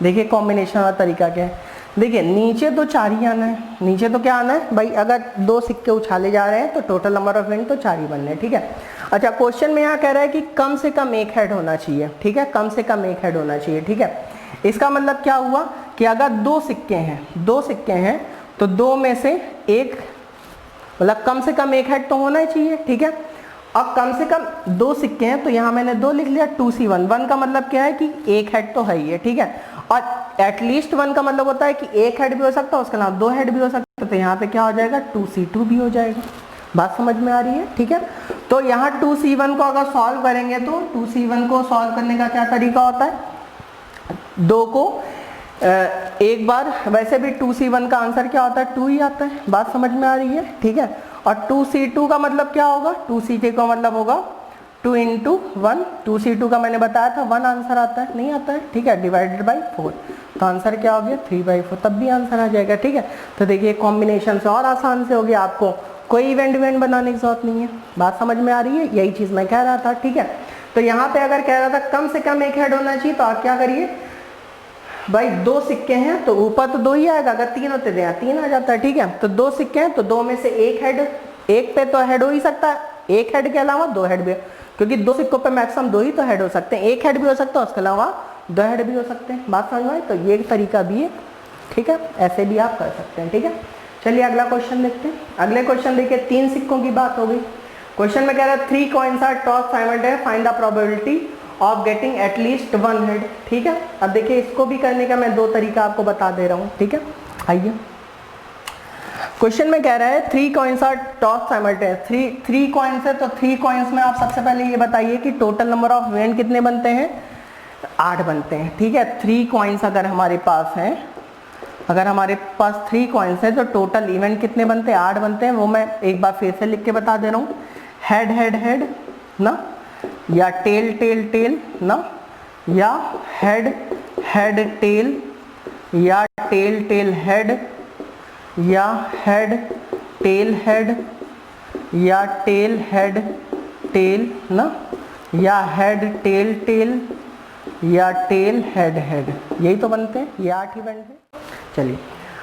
देखिए कॉम्बिनेशन वाला तरीका क्या है, देखिए नीचे तो 4 ही आना है, नीचे तो क्या आना है भाई, अगर 2 सिक्के उछाले जा रहे हैं तो टोटल नंबर ऑफ विंड तो 4 ही बनने हैं, ठीक है। अच्छा, क्वेश्चन में यहाँ कह रहा है कि कम से कम एक हेड होना चाहिए, ठीक है, कम से कम एक हेड होना चाहिए, ठीक है। इसका मतलब क्या हुआ कि अगर 2 सिक्के हैं तो 2 में से एक, मतलब कम से कम एक हेड तो होना ही चाहिए, ठीक है। अब कम से कम 2 सिक्के हैं तो यहाँ मैंने 2 लिख लिया, 2C1, 1 का मतलब क्या है कि एक हेड तो है ही है, ठीक है। और एटलीस्ट 1 का मतलब होता है कि एक हेड भी हो सकता है, उसके अलावा 2 हेड भी हो सकता है, तो यहाँ पे क्या हो जाएगा, 2C2 भी हो जाएगा। बात समझ में आ रही है, ठीक है। तो यहाँ 2C1 को अगर सॉल्व करेंगे तो 2C1 को सॉल्व करने का क्या तरीका होता है, 2 को एक बार, वैसे भी 2C1 का आंसर क्या होता है, 2 ही आता है। बात समझ में आ रही है, ठीक है। और 2C2 का मतलब क्या होगा, 2C2 का मतलब होगा 2 × 1, 2C2 का मैंने बताया था 1 आंसर आता है, नहीं आता है, ठीक है, डिवाइडेड बाई 4, तो आंसर क्या हो गया 3/4, तब भी आंसर आ जाएगा, ठीक है। तो देखिए कॉम्बिनेशन से और आसान से हो गया, आपको कोई इवेंट बनाने की जरूरत नहीं है। बात समझ में आ रही है, यही चीज़ मैं कह रहा था, ठीक है। तो यहाँ पे अगर कह रहा था कम से कम एक हेड होना चाहिए, तो आप क्या करिए भाई, 2 सिक्के हैं तो ऊपर तो 2 ही आएगा, अगर 3 होते तो यहाँ 3 आ जाता है, ठीक है। तो 2 सिक्के हैं तो 2 में से एक हेड, एक पे तो हेड हो ही सकता है, एक हेड के अलावा 2 हेड भी, क्योंकि 2 सिक्कों पे मैक्सिमम 2 ही तो हेड हो सकते हैं, एक हेड भी हो सकता है, उसके अलावा 2 हेड भी हो सकते हैं। बात समझ में आई, तो ये तरीका भी है, ठीक है, ऐसे भी आप कर सकते हैं, ठीक है। चलिए अगला क्वेश्चन देखते हैं। अगले क्वेश्चन देखिए, 3 सिक्कों की बात हो गई। क्वेश्चन में कह रहा है 3 coins are toss simultaneously, find the probability of getting at least 1 head, ठीक है। अब देखिए इसको भी करने का मैं 2 तरीका आपको बता दे रहा हूँ, ठीक है। आइए, क्वेश्चन में कह रहा है 3 coins are toss simultaneously, 3 coins है, तो 3 कॉइन्स में आप सबसे पहले ये बताइए कि टोटल नंबर ऑफ विंड कितने बनते हैं, 8 बनते हैं, ठीक है। 3 कॉइन्स अगर हमारे पास हैं, अगर हमारे पास 3 कॉइन्स हैं तो टोटल इवेंट कितने बनते हैं, 8 बनते हैं। वो मैं एक बार फिर से लिख के बता दे रहा हूँ, हेड हेड हेड ना, या टेल टेल टेल ना, या हेड हेड टेल, या टेल टेल हेड, या हेड टेल हेड, या टेल हेड टेल ना, या हेड टेल टेल, या टेल हेड हेड, यही तो बनते हैं, ये 8 इवेंट है। चलिए,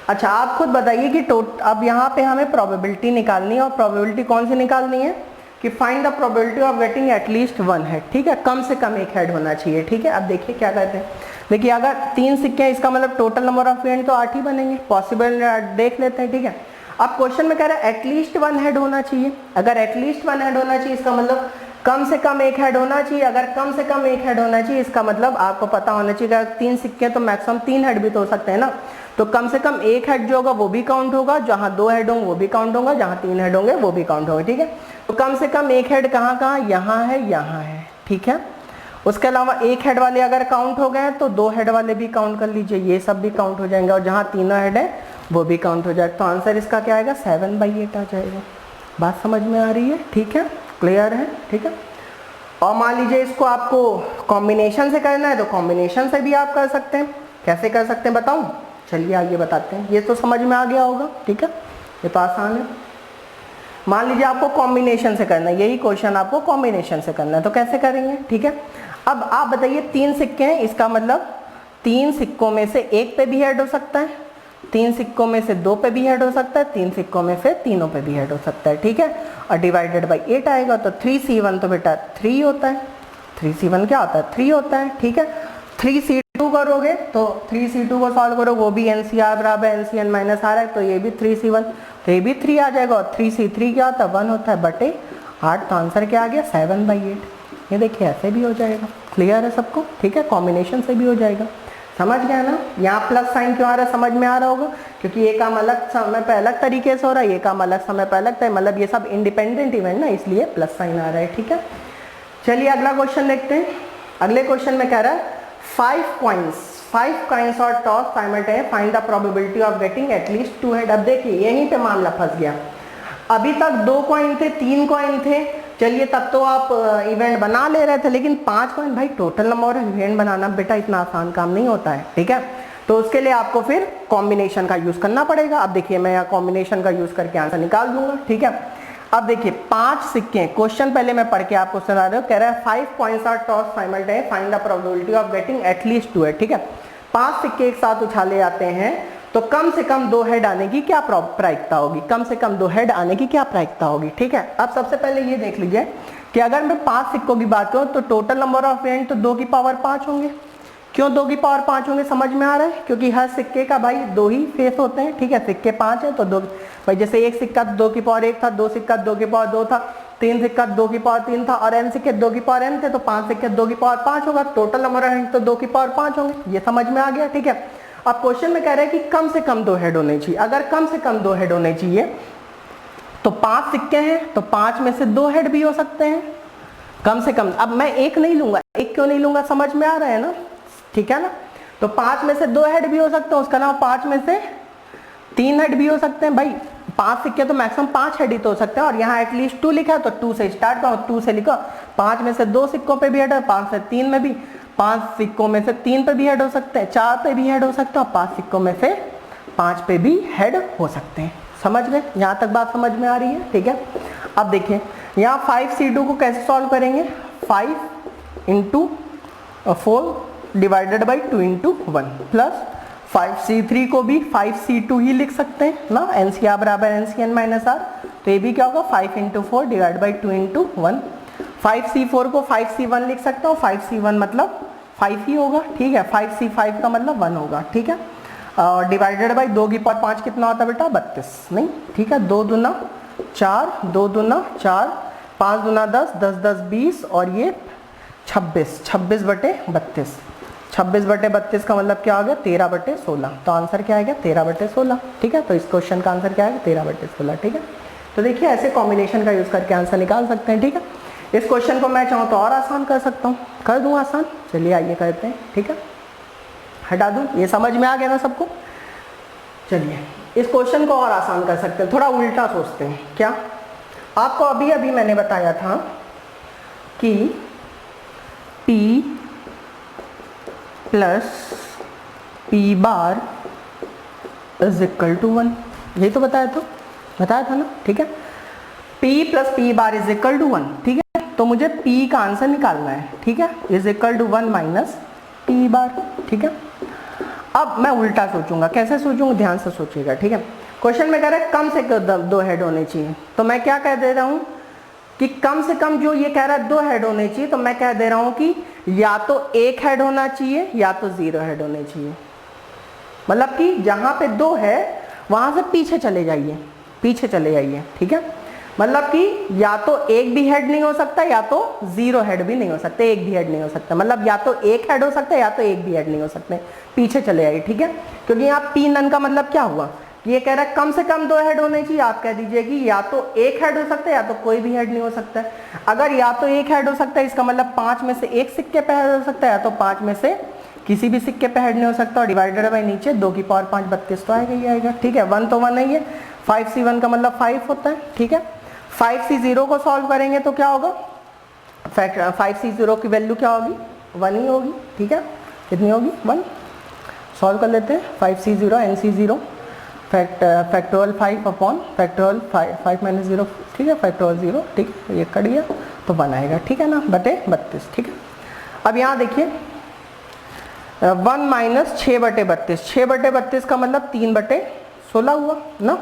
अच्छा आप खुद बताइए कि अब यहाँ पे हमें प्रोबेबिलिटी निकालनी है, और प्रोबेबिलिटी कौन सी निकालनी है कि find the probability of getting at least 1 head, ठीक है, कम से कम एक हेड होना चाहिए, ठीक है। अब देखिए क्या कहते हैं, देखिए अगर 3 सिक्के हैं इसका मतलब टोटल नंबर ऑफ इवेंट तो 8 ही बनेंगे, पॉसिबल देख लेते हैं, ठीक है। अब क्वेश्चन में कह रहा है एटलीस्ट 1 हेड होना चाहिए, अगर एटलीस्ट 1 हेड होना चाहिए इसका मतलब कम से कम एक हेड होना चाहिए, अगर कम से कम एक हेड होना चाहिए इसका मतलब आपको पता होना चाहिए अगर 3 सिक्के तो मैक्सिमम 3 हेड भी तो हो सकते हैं ना, तो कम से कम एक हेड जो होगा वो भी काउंट होगा, जहां 2 हेड होंगे वो भी काउंट होगा, जहां 3 हेड होंगे वो भी काउंट होगा, ठीक है। तो कम से कम एक हेड कहाँ कहाँ, यहाँ है, ठीक है। उसके अलावा एक हेड वाले अगर काउंट हो गए तो 2 हेड वाले भी काउंट कर लीजिए, ये सब भी काउंट हो जाएंगे, और जहाँ 3 हेड है वो भी काउंट हो जाएगा। तो आंसर इसका क्या आएगा, 7/8 आ जाएगा। बात समझ में आ रही है, ठीक है, क्लियर है, ठीक है। और मान लीजिए इसको आपको कॉम्बिनेशन से करना है तो कॉम्बिनेशन से भी आप कर सकते हैं। कैसे कर सकते हैं बताऊं, चलिए आगे बताते हैं। ये तो समझ में आ गया होगा, ठीक है, ये तो आसान है। मान लीजिए आपको कॉम्बिनेशन से करना है, यही क्वेश्चन आपको कॉम्बिनेशन से करना है, तो कैसे करेंगे, ठीक है। अब आप बताइए 3 सिक्के हैं, इसका मतलब 3 सिक्कों में से 1 पे भी ऐड हो सकता है, 3 सिक्कों में से 2 पे भी ऐड हो सकता है, 3 सिक्कों में से तीनों पे भी ऐड हो सकता है, ठीक है। और डिवाइडेड बाई 8 आएगा, तो 3C1 तो बेटा 3 होता है, 3C1 क्या होता है, 3 होता है, ठीक है। 3C2 करोगे तो 3C2 को सॉल्व करो, वो भी NCR बराबर NCN माइनस आ रहा है, तो ये भी 3C1, तो ये भी 3 आ जाएगा। और 3C3 क्या होता है, 1 होता है बटे 8, तो आंसर क्या आ गया 7/8। ये देखिए ऐसे भी हो जाएगा, क्लियर है सबको, ठीक है, कॉम्बिनेशन से भी हो जाएगा, समझ गया ना। यहाँ प्लस साइन क्यों आ रहा है, समझ में आ रहा होगा, क्योंकि ये काम अलग समय पे अलग तरीके से हो रहा है, ये काम अलग समय पे अलग है, मतलब ये सब इंडिपेंडेंट इवेंट ना, इसलिए प्लस साइन आ रहा है, ठीक है। चलिए अगला क्वेश्चन देखते हैं। अगले क्वेश्चन में कह रहा है 5 coins और toss simultaneous, find the probability of getting at least 2 head. अब देखिए यहीं पे मामला फंस गया, अभी तक 2 कॉइन थे, 3 कॉइन थे, चलिए तब तो आप इवेंट बना ले रहे थे, लेकिन 5 कॉइन, भाई टोटल नंबर ऑफ इवेंट बनाना बेटा इतना आसान काम नहीं होता है, ठीक है। तो उसके लिए आपको फिर कॉम्बिनेशन का यूज करना पड़ेगा। अब देखिए मैं यहाँ कॉम्बिनेशन का यूज करके आंसर निकाल दूंगा, ठीक है। अब देखिए 5 सिक्के, क्वेश्चन पहले मैं पढ़ के आपको सुना रहा हूँ, कह रहा है 5 coins are toss simultaneous, find the probability of getting at least 2 head, ठीक है। 5 सिक्के एक साथ उछाले जाते हैं तो कम से कम 2 हेड आने की क्या प्रायिकता होगी, कम से कम 2 हेड आने की क्या प्रायिकता होगी, ठीक है। अब सबसे पहले ये देख लीजिए कि अगर मैं 5 सिक्कों की बात करूं तो टोटल नंबर ऑफ इवेंट तो 2 की पावर 5 होंगे। क्यों 2 की पावर 5 होंगे, समझ में आ रहा है, क्योंकि हर सिक्के का भाई 2 ही फेस होते हैं, ठीक है। सिक्के 5 है तो 2, भाई जैसे एक सिक्का 2 की पावर 1 था, 2 सिक्का 2 की पावर 2 था, 3 सिक्का 2 की पावर 3 था, और n सिक्के 2 की पावर n थे, तो 5 सिक्के 2 की पावर 5 होगा, टोटल नंबर ऑफ इवेंट तो 2 की पावर 5 होंगे। ये समझ में आ गया, ठीक है। अब क्वेश्चन में कह रहे हैं कि कम से कम 2 हेड होने चाहिए। अगर कम से कम 2 हेड होने चाहिए तो 5 सिक्के हैं तो 5 में से 2 हेड भी हो सकते हैं, कम से कम। अब मैं एक नहीं लूंगा, एक क्यों नहीं लूंगा, समझ में आ रहा है ना, ठीक है ना। तो 5 में से 2 हेड भी हो सकते हैं, उसका नाम 5 में से 3 हेड भी हो सकते हैं। भाई 5 सिक्के तो मैक्सिमम 5 हेड ही तो हो सकते हैं, और यहाँ एटलीस्ट 2 लिखा है तो 2 से स्टार्ट करो, 2 से लिखो। 5 में से 2 सिक्कों पे भी हेड है, 5 से 3 में भी, 5 सिक्कों में से 3 पे भी हेड हो सकते हैं, 4 पे भी हेड हो सकते हैं, और 5 सिक्कों में से 5 पे भी हेड हो सकते हैं। समझ गए, यहाँ तक बात समझ में आ रही है, ठीक है। अब देखिए यहाँ 5C2 को कैसे सॉल्व करेंगे, 5 × 4 डिवाइडेड बाई 2 × 1 प्लस 5C3 को भी 5C2 ही लिख सकते हैं ना, NCR बराबर NCN माइनस R, तो ये भी क्या होगा 5 × 4 डिवाइड बाई 2 × 1। 5C4 को 5C1 लिख सकता हूँ, 5C1 मतलब 5 ही होगा, ठीक है। 5C5 का मतलब 1 होगा, ठीक है। और डिवाइडेड बाई 2 की पावर 5 कितना होता है बेटा 32, नहीं, ठीक है। 2 दूना 4, 2 दूना 4, 5 दूना 10, 10 10 20, और ये 26, 26/32, 26/32 का मतलब क्या आ गया 13/16, तो आंसर क्या आएगा 13/16, ठीक है। तो इस क्वेश्चन का आंसर क्या आएगा 13/16, ठीक है। तो देखिए ऐसे कॉम्बिनेशन का यूज करके आंसर निकाल सकते हैं, ठीक है। इस क्वेश्चन को मैं चाहूँ तो और आसान कर सकता हूँ, कर दूँ आसान, चलिए आइए करते हैं, ठीक है। हटा दूँ, ये समझ में आ गया ना सबको। चलिए इस क्वेश्चन को और आसान कर सकते हैं, थोड़ा उल्टा सोचते हैं। क्या आपको अभी अभी मैंने बताया था कि P plus P bar is equal to 1, यही तो बताया था ना, ठीक है। P plus P bar is equal to 1, ठीक है। तो मुझे P का आंसर निकालना है, ठीक है, is equal to 1 minus P bar, ठीक है। अब मैं उल्टा सोचूंगा, कैसे सोचूंगा, ध्यान से सोचिएगा, ठीक है। क्वेश्चन में कह रहा है कम से कम 2 हेड होने चाहिए, तो मैं क्या कह दे रहा हूँ कि कम से कम जो ये कह रहा है 2 हेड होने चाहिए, तो मैं कह दे रहा हूँ कि या तो 1 हेड होना चाहिए या तो 0 हेड होने चाहिए। मतलब कि जहां पे 2 है वहां से पीछे चले जाइए, ठीक है। मतलब कि या तो 1 भी हेड नहीं हो सकता या तो 0 हेड भी नहीं हो सकता, 1 भी हेड नहीं हो सकता, मतलब या तो 1 हेड हो सकता है या तो 1 भी हेड नहीं हो सकते, पीछे चले आइए, ठीक है। क्योंकि यहाँ P नन का मतलब क्या हुआ, ये कह रहा है कम से कम 2 हेड होने चाहिए, आप कह दीजिए कि या तो 1 हेड हो सकता है या तो कोई भी हेड नहीं हो सकता है। अगर या तो 1 हेड हो सकता है इसका मतलब 5 में से 1 सिक्के पे हेड हो सकता है, या तो 5 में से किसी भी सिक्के पे हेड नहीं हो सकता, और डिवाइडेड बाई नीचे 2 की पावर 5 32 तो आएगा ही आएगा, ठीक है। 1 तो 1 नहीं है, 5C1 का मतलब 5 होता है, ठीक है। 5C0 को सॉल्व करेंगे तो क्या होगा, 5C0 की वैल्यू क्या होगी 1 ही होगी, ठीक है। कितनी होगी 1। सॉल्व कर लेते हैं। 5c0 nc0 factorial 5 upon factorial 5 minus 0, ठीक है, फैक्टोरियल 0, ठीक है, ये कट गया तो 1 आएगा, ठीक है ना, बटे 32, ठीक है। अब यहाँ देखिए 1 माइनस 6 बटे 32, 6 बटे 32 का मतलब 3 बटे 16 हुआ ना,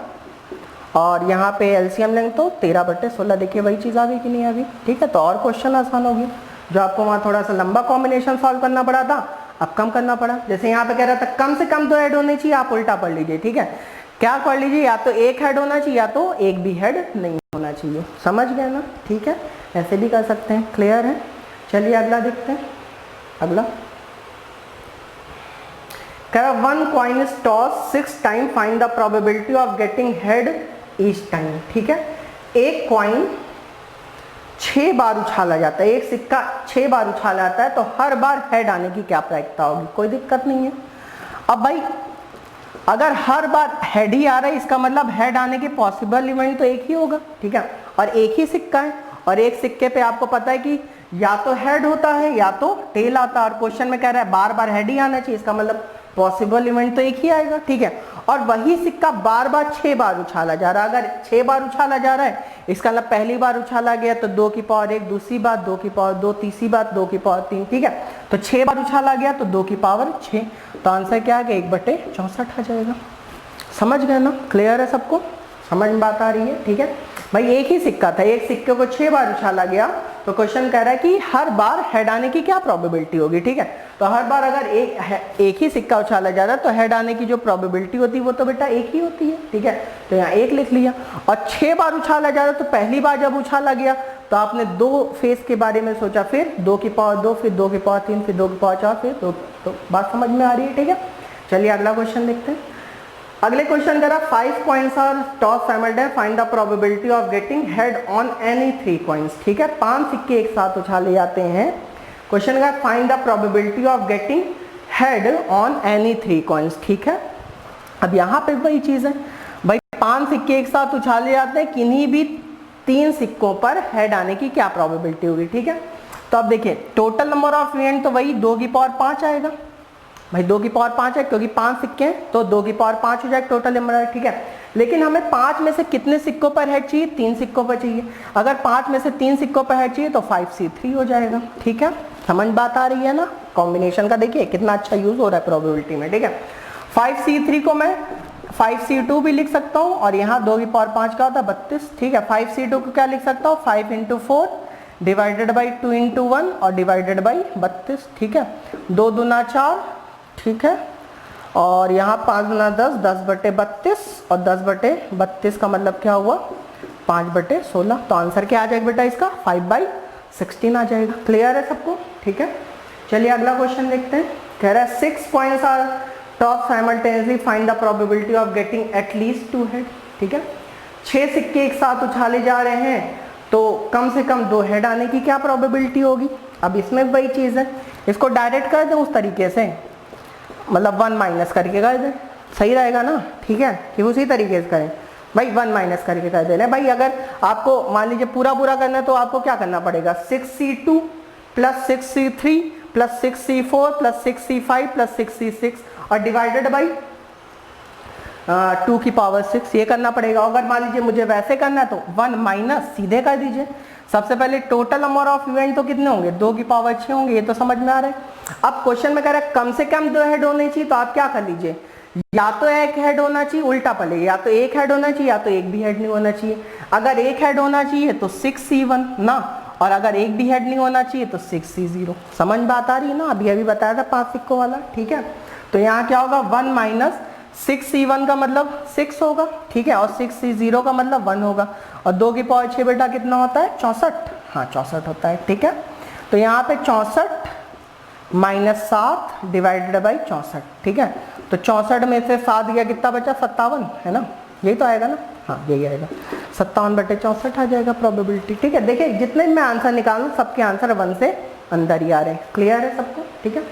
और यहाँ पे एलसीएम लेंगे तो 13 बटे 16, देखिए वही चीज़ आ गई कि नहीं आ गई, ठीक है। तो और क्वेश्चन आसान होगी, जो आपको वहाँ थोड़ा सा लंबा कॉम्बिनेशन सॉल्व करना पड़ा था अब कम करना पड़ा। जैसे यहाँ पे कह रहा था कम से कम 2 हेड होने चाहिए, आप उल्टा पढ़ लीजिए, ठीक है, क्या पढ़ लीजिए, या तो एक हेड होना चाहिए या तो एक भी हेड नहीं होना चाहिए, समझ गए ना, ठीक है, ऐसे भी कर सकते हैं, क्लियर है। चलिए अगला देखते हैं। अगला कह रहा 1 coin is toss 6 time, find the probability of getting head each time, ठीक है। एक कॉइन 6 बार उछाला जाता है, एक सिक्का 6 बार उछाला जाता है, तो हर बार हेड आने की क्या प्रायिकता होगी, कोई दिक्कत नहीं है। अब भाई अगर हर बार हेड ही आ रहा है, इसका मतलब हेड आने के पॉसिबल इवेंट तो एक ही होगा, ठीक है, और एक ही सिक्का है, और एक सिक्के पे आपको पता है कि या तो हेड होता है या तो टेल आता है, और क्वेश्चन में कह रहा है बार बार हेड ही आना चाहिए, इसका मतलब पॉसिबल इवेंट तो एक ही आएगा, ठीक है। और वही सिक्का बार बार 6 बार उछाला जा रहा है, अगर 6 बार उछाला जा रहा है, इसका मतलब पहली बार उछाला गया तो 2 की पावर 1, दूसरी बार 2 की पावर 2, तीसरी बार 2 की पावर 3, ठीक है, तो 6 बार उछाला गया तो 2 की पावर 6, तो आंसर क्या आ गया, 1/64 आ जाएगा। समझ गए ना, क्लियर है सबको, समझ में बात आ रही है, ठीक है भाई। एक ही सिक्का था, एक सिक्के को 6 बार उछाला गया, तो क्वेश्चन कह रहा है कि हर बार हेड आने की क्या प्रोबेबिलिटी होगी, ठीक है, तो हर बार अगर एक ही सिक्का उछाला जा रहा है तो हेड आने की जो प्रोबेबिलिटी होती है वो तो बेटा एक ही होती है, ठीक है, तो यहाँ 1 लिख लिया। और 6 बार उछाला जा रहा है तो पहली बार जब उछाला गया तो आपने 2 फेस के बारे में सोचा, फिर 2 की पावर 2, फिर 2 की पावर 3, फिर 2 की पावर 4, फिर 2, तो बात समझ में आ रही है, ठीक है। चलिए अगला क्वेश्चन देखते हैं। अगले क्वेश्चन करा 5 coins are toss simultaneous, find the probability of getting head on any 3 coins, ठीक है, 5 सिक्के एक साथ उछाले जाते हैं। क्वेश्चन का find the probability of getting head on any 3 coins, ठीक है। अब यहाँ पे वही चीज है भाई, 5 सिक्के एक साथ उछाले जाते हैं, किन्हीं भी 3 सिक्कों पर हेड आने की क्या प्रोबेबिलिटी होगी, ठीक है। तो अब देखिए टोटल नंबर ऑफ इवेंट तो वही 2 की पावर 5 आएगा भाई, 2 की पावर 5 है क्योंकि 5 सिक्के हैं तो 2 की पावर 5 हो जाएगा टोटल नंबर, ठीक है। लेकिन हमें 5 में से कितने सिक्कों पर हेड चाहिए, 3 सिक्कों पर चाहिए। अगर 5 में से 3 सिक्कों पर हेड चाहिए तो 5c3 हो जाएगा, ठीक है, समझ बात आ रही है ना। कॉम्बिनेशन का देखिए कितना अच्छा यूज हो रहा है प्रोबेबिलिटी में, ठीक है। 5c3 को मैं 5c2 भी लिख सकता हूँ, और यहाँ 2 की पावर 5 का होता है 32, ठीक है। 5c2 को क्या लिख सकता हूँ, 5 × 4 डिवाइडेड बाई 2 × 1 और डिवाइडेड बाई 32, ठीक है, 2 दूना 4, ठीक है, और यहाँ 5 दूना 10, 10/32, और 10/32 का मतलब क्या हुआ, 5/16, तो आंसर क्या आ जाएगा बेटा इसका, 5/16 आ जाएगा। क्लियर है सबको, ठीक है। चलिए अगला क्वेश्चन देखते हैं। कह रहा है 6 coins are toss simultaneously, find the probability of getting at least 2 head, ठीक है। 6 सिक्के एक साथ उछाले जा रहे हैं तो कम से कम 2 हेड आने की क्या प्रोबेबिलिटी होगी। अब इसमें वही चीज है, इसको डायरेक्ट कर दें उस तरीके से, मतलब 1 माइनस करके कर दें, सही रहेगा ना, ठीक है, कि उसी तरीके से करें भाई, 1 माइनस करके कर दे रहे भाई। अगर आपको मान लीजिए पूरा करना है तो आपको क्या करना पड़ेगा, 6c2 + 6c3 + 6c4 + 6c5 + 6c6 और डिवाइडेड बाई 2 की पावर 6, ये करना पड़ेगा। अगर मान लीजिए मुझे वैसे करना है तो 1 माइनस सीधे कर दीजिए। सबसे पहले टोटल नंबर ऑफ इवेंट तो कितने होंगे, 2 की पावर 6 होंगे, ये तो समझ में आ रहा है। अब क्वेश्चन में कह रहा है कम से कम 2 हेड होने चाहिए, तो आप क्या कर लीजिए, या तो एक हेड होना चाहिए, उल्टा पड़े, या तो एक हेड होना चाहिए या तो एक भी हेड नहीं होना चाहिए। अगर एक हेड होना चाहिए तो 6c1 ना, और अगर एक भी हेड नहीं होना चाहिए तो 6c0। समझ बात आ रही है ना, अभी बताया था 5 सिक्कों वाला, ठीक है। तो यहाँ क्या होगा, 1 माइनस 6c1 का मतलब 6 होगा, ठीक है, और 6c0 का मतलब 1 होगा, और 2 की पावर 6 बेटा कितना होता है, 64, हाँ 64 होता है, ठीक है। तो यहाँ पे 64 - 7 डिवाइडेड बाई 64, ठीक है। तो 64 में से 7 गया, कितना बचा, 57, है ना, यही तो आएगा ना, हाँ यही आएगा, 57/64 आ जाएगा प्रोबेबिलिटी, ठीक है। देखिए जितने मैं आंसर निकालूं सबके आंसर 1 से अंदर ही आ रहे हैं। क्लियर है सबको, ठीक है।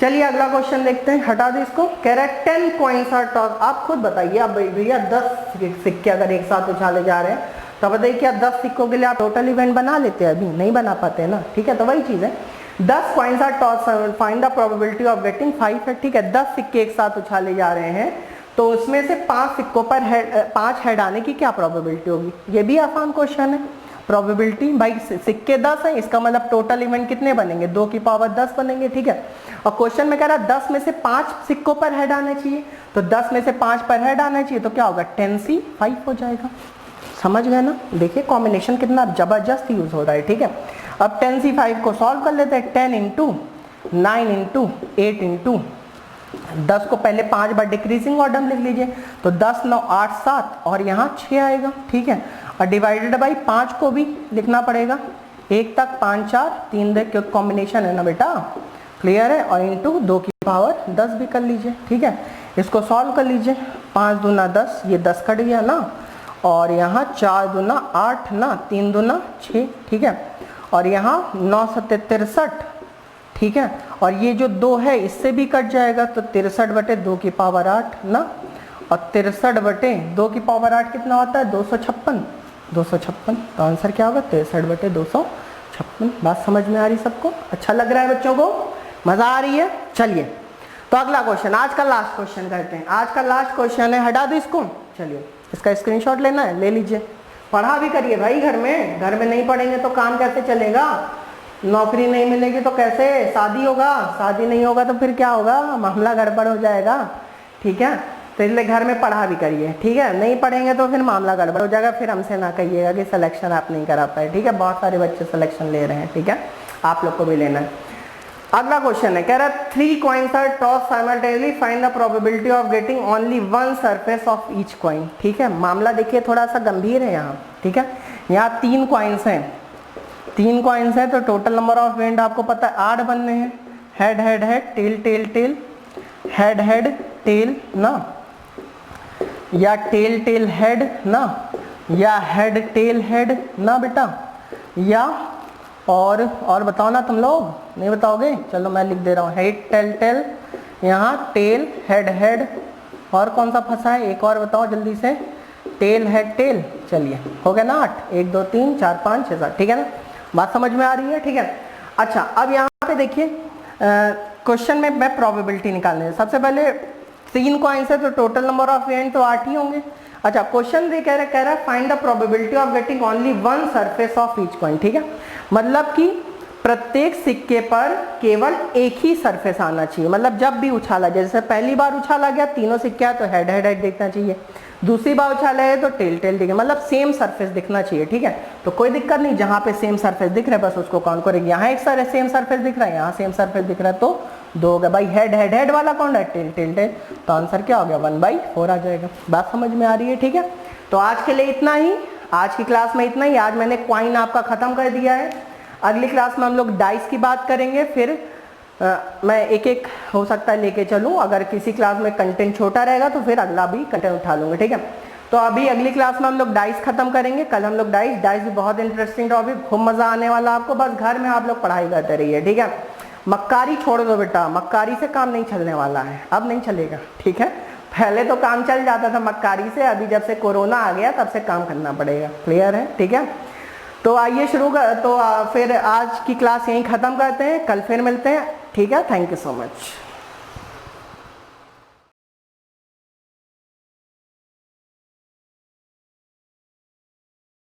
चलिए अगला क्वेश्चन देखते हैं, हटा दो इसको। कह रहा है 10 कॉइन्स आर टॉस, आप खुद बताइए, अब भैया 10 सिक्के अगर एक साथ उछाले जा रहे हैं तो बताइए क्या 10 सिक्कों के लिए आप टोटल इवेंट बना लेते हैं, अभी नहीं बना पाते हैं ना, ठीक है। तो वही चीज़ है, 10 coins are toss, find the probability of getting 5 है, ठीक है। 10 सिक्के एक साथ उछाले जा रहे हैं, तो उसमें से 5 सिक्कों पर 5 हेड आने की क्या प्रोबेबिलिटी होगी? ये भी आसान क्वेश्चन है। प्रोबेबिलिटी भाई सिक्के 10 है, इसका मतलब टोटल इवेंट कितने बनेंगे? 2 की पावर 10 बनेंगे, ठीक है। और क्वेश्चन में कह रहा है 10 में से 5 सिक्कों पर हेड आना चाहिए, तो 10 में से 5 पर हेड आना चाहिए, तो क्या होगा? 10C5 हो जाएगा। समझ गए ना? देखिए कॉम्बिनेशन कितना जबरदस्त यूज हो रहा है, ठीक है। अब 10C5 को सॉल्व कर लेते हैं। 10 इंटू 9 इंटू 8 इंटू 10 को पहले 5 बार डिक्रीजिंग ऑर्डर में लिख लीजिए, तो 10 9 8 7 और यहाँ 6 आएगा, ठीक है। और डिवाइडेड बाई 5 को भी लिखना पड़ेगा, 1 तक 5 4 3 क्योंकि कॉम्बिनेशन है ना बेटा, क्लियर है। और इंटू 2 की पावर 10 भी कर लीजिए, ठीक है। इसको सॉल्व कर लीजिए। 5 दूना 10, ये 10 कट गया ना, और यहाँ 4 दूना 8 ना, 3 दूना 6, ठीक है। और यहाँ 9 7 63, ठीक है। और ये जो 2 है इससे भी कट जाएगा, तो 63 बटे 2 की पावर 8 ना, और 63 बटे 2 की पावर 8 कितना होता है? 256, 256। तो आंसर क्या होगा? 63 बटे 256। बात समझ में आ रही सबको? अच्छा लग रहा है बच्चों को? मजा आ रही है? चलिए तो अगला क्वेश्चन, आज का लास्ट क्वेश्चन करते हैं। आज का लास्ट क्वेश्चन है, हटा दो इसको। चलिए इसका स्क्रीनशॉट लेना है, ले लीजिए। पढ़ा भी करिए भाई घर में, घर में नहीं पढ़ेंगे तो काम कैसे चलेगा? नौकरी नहीं मिलेगी तो कैसे शादी होगा? शादी नहीं होगा तो फिर क्या होगा? मामला गड़बड़ हो जाएगा, ठीक है। तो इसलिए घर में पढ़ा भी करिए, ठीक है। नहीं पढ़ेंगे तो फिर मामला गड़बड़ हो जाएगा, फिर हमसे ना कहिएगा कि सिलेक्शन आप नहीं करा पाए, ठीक है। बहुत सारे बच्चे सिलेक्शन ले रहे हैं, ठीक है, आप लोग को भी लेना है। अगला क्वेश्चन है, कह रहा है 3 coins are toss simultaneously, find the probability of getting only 1 surface of each coin, ठीक है। मामला देखिए थोड़ा सा गंभीर है यहाँ, ठीक है। यहाँ 3 कॉइन्स हैं, 3 कॉइन्स हैं, तो टोटल नंबर ऑफ इवेंट आपको पता है 8 बनने हैं। Head head head, tail tail tail, head head tail ना, या टेल टेल हेड ना, या हेड टेल हेड ना बेटा, या और बताओ ना तुम लोग, नहीं बताओगे? चलो मैं लिख दे रहा हूँ, हेड टेल टेल, यहाँ टेल हेड हेड, और कौन सा फंसा है? एक और बताओ जल्दी से, टेल हेड टेल। चलिए हो गया ना 8, 1 2 3 4 5 6 7, ठीक है ना? बात समझ में आ रही है, ठीक है। अच्छा अब यहाँ पे देखिए क्वेश्चन में मैं प्रोबेबिलिटी निकालने है। सबसे पहले 3 कॉइन्स है तो टोटल नंबर ऑफ इवेंट तो 8 ही होंगे। अच्छा क्वेश्चन ये कह रहा है find the probability of getting only 1 surface of each coin, ठीक है। मतलब कि प्रत्येक सिक्के पर केवल एक ही सरफेस आना चाहिए। मतलब जब भी उछाला, जैसे पहली बार उछाला गया तीनों सिक्के तो हेड हेड हेड दिखना चाहिए, दूसरी बार उछाला है तो टेल टेल दिखे, मतलब सेम सरफेस दिखना चाहिए, ठीक है। तो कोई दिक्कत नहीं, जहां पे सेम सरफेस दिख रहा है बस उसको काउंट करेंगे। यहाँ एक सेम सरफेस दिख रहा है, यहाँ सेम सरफेस दिख रहा है, तो 2 हो गया भाई। हेड हेड हेड वाला कौन है? टेल टेल टेल, तो आंसर क्या हो गया? 1/4 आ जाएगा। बात समझ में आ रही है, ठीक है। तो आज के लिए इतना ही, आज की क्लास में इतना ही। आज मैंने क्वाइन आपका खत्म कर दिया है। अगली क्लास में हम लोग डाइस की बात करेंगे, फिर मैं एक एक हो सकता है लेके चलूँ। अगर किसी क्लास में कंटेंट छोटा रहेगा तो फिर अगला भी कंटेंट उठा लूँगा, ठीक है। तो अभी अगली क्लास में हम लोग डाइस खत्म करेंगे। कल हम लोग डाइस भी बहुत इंटरेस्टिंग टॉपिक, खूब मजा आने वाला आपको। बस घर में आप लोग पढ़ाई करते रहिए, ठीक है। मक्कारी छोड़ दो बेटा, मक्कारी से काम नहीं चलने वाला है, अब नहीं चलेगा, ठीक है। पहले तो काम चल जाता था मक्कारी से, अभी जब से कोरोना आ गया तब से काम करना पड़ेगा, क्लियर है, ठीक है। तो आइए शुरू कर, तो फिर आज की क्लास यहीं ख़त्म करते हैं, कल फिर मिलते हैं, ठीक है। Thank you so much.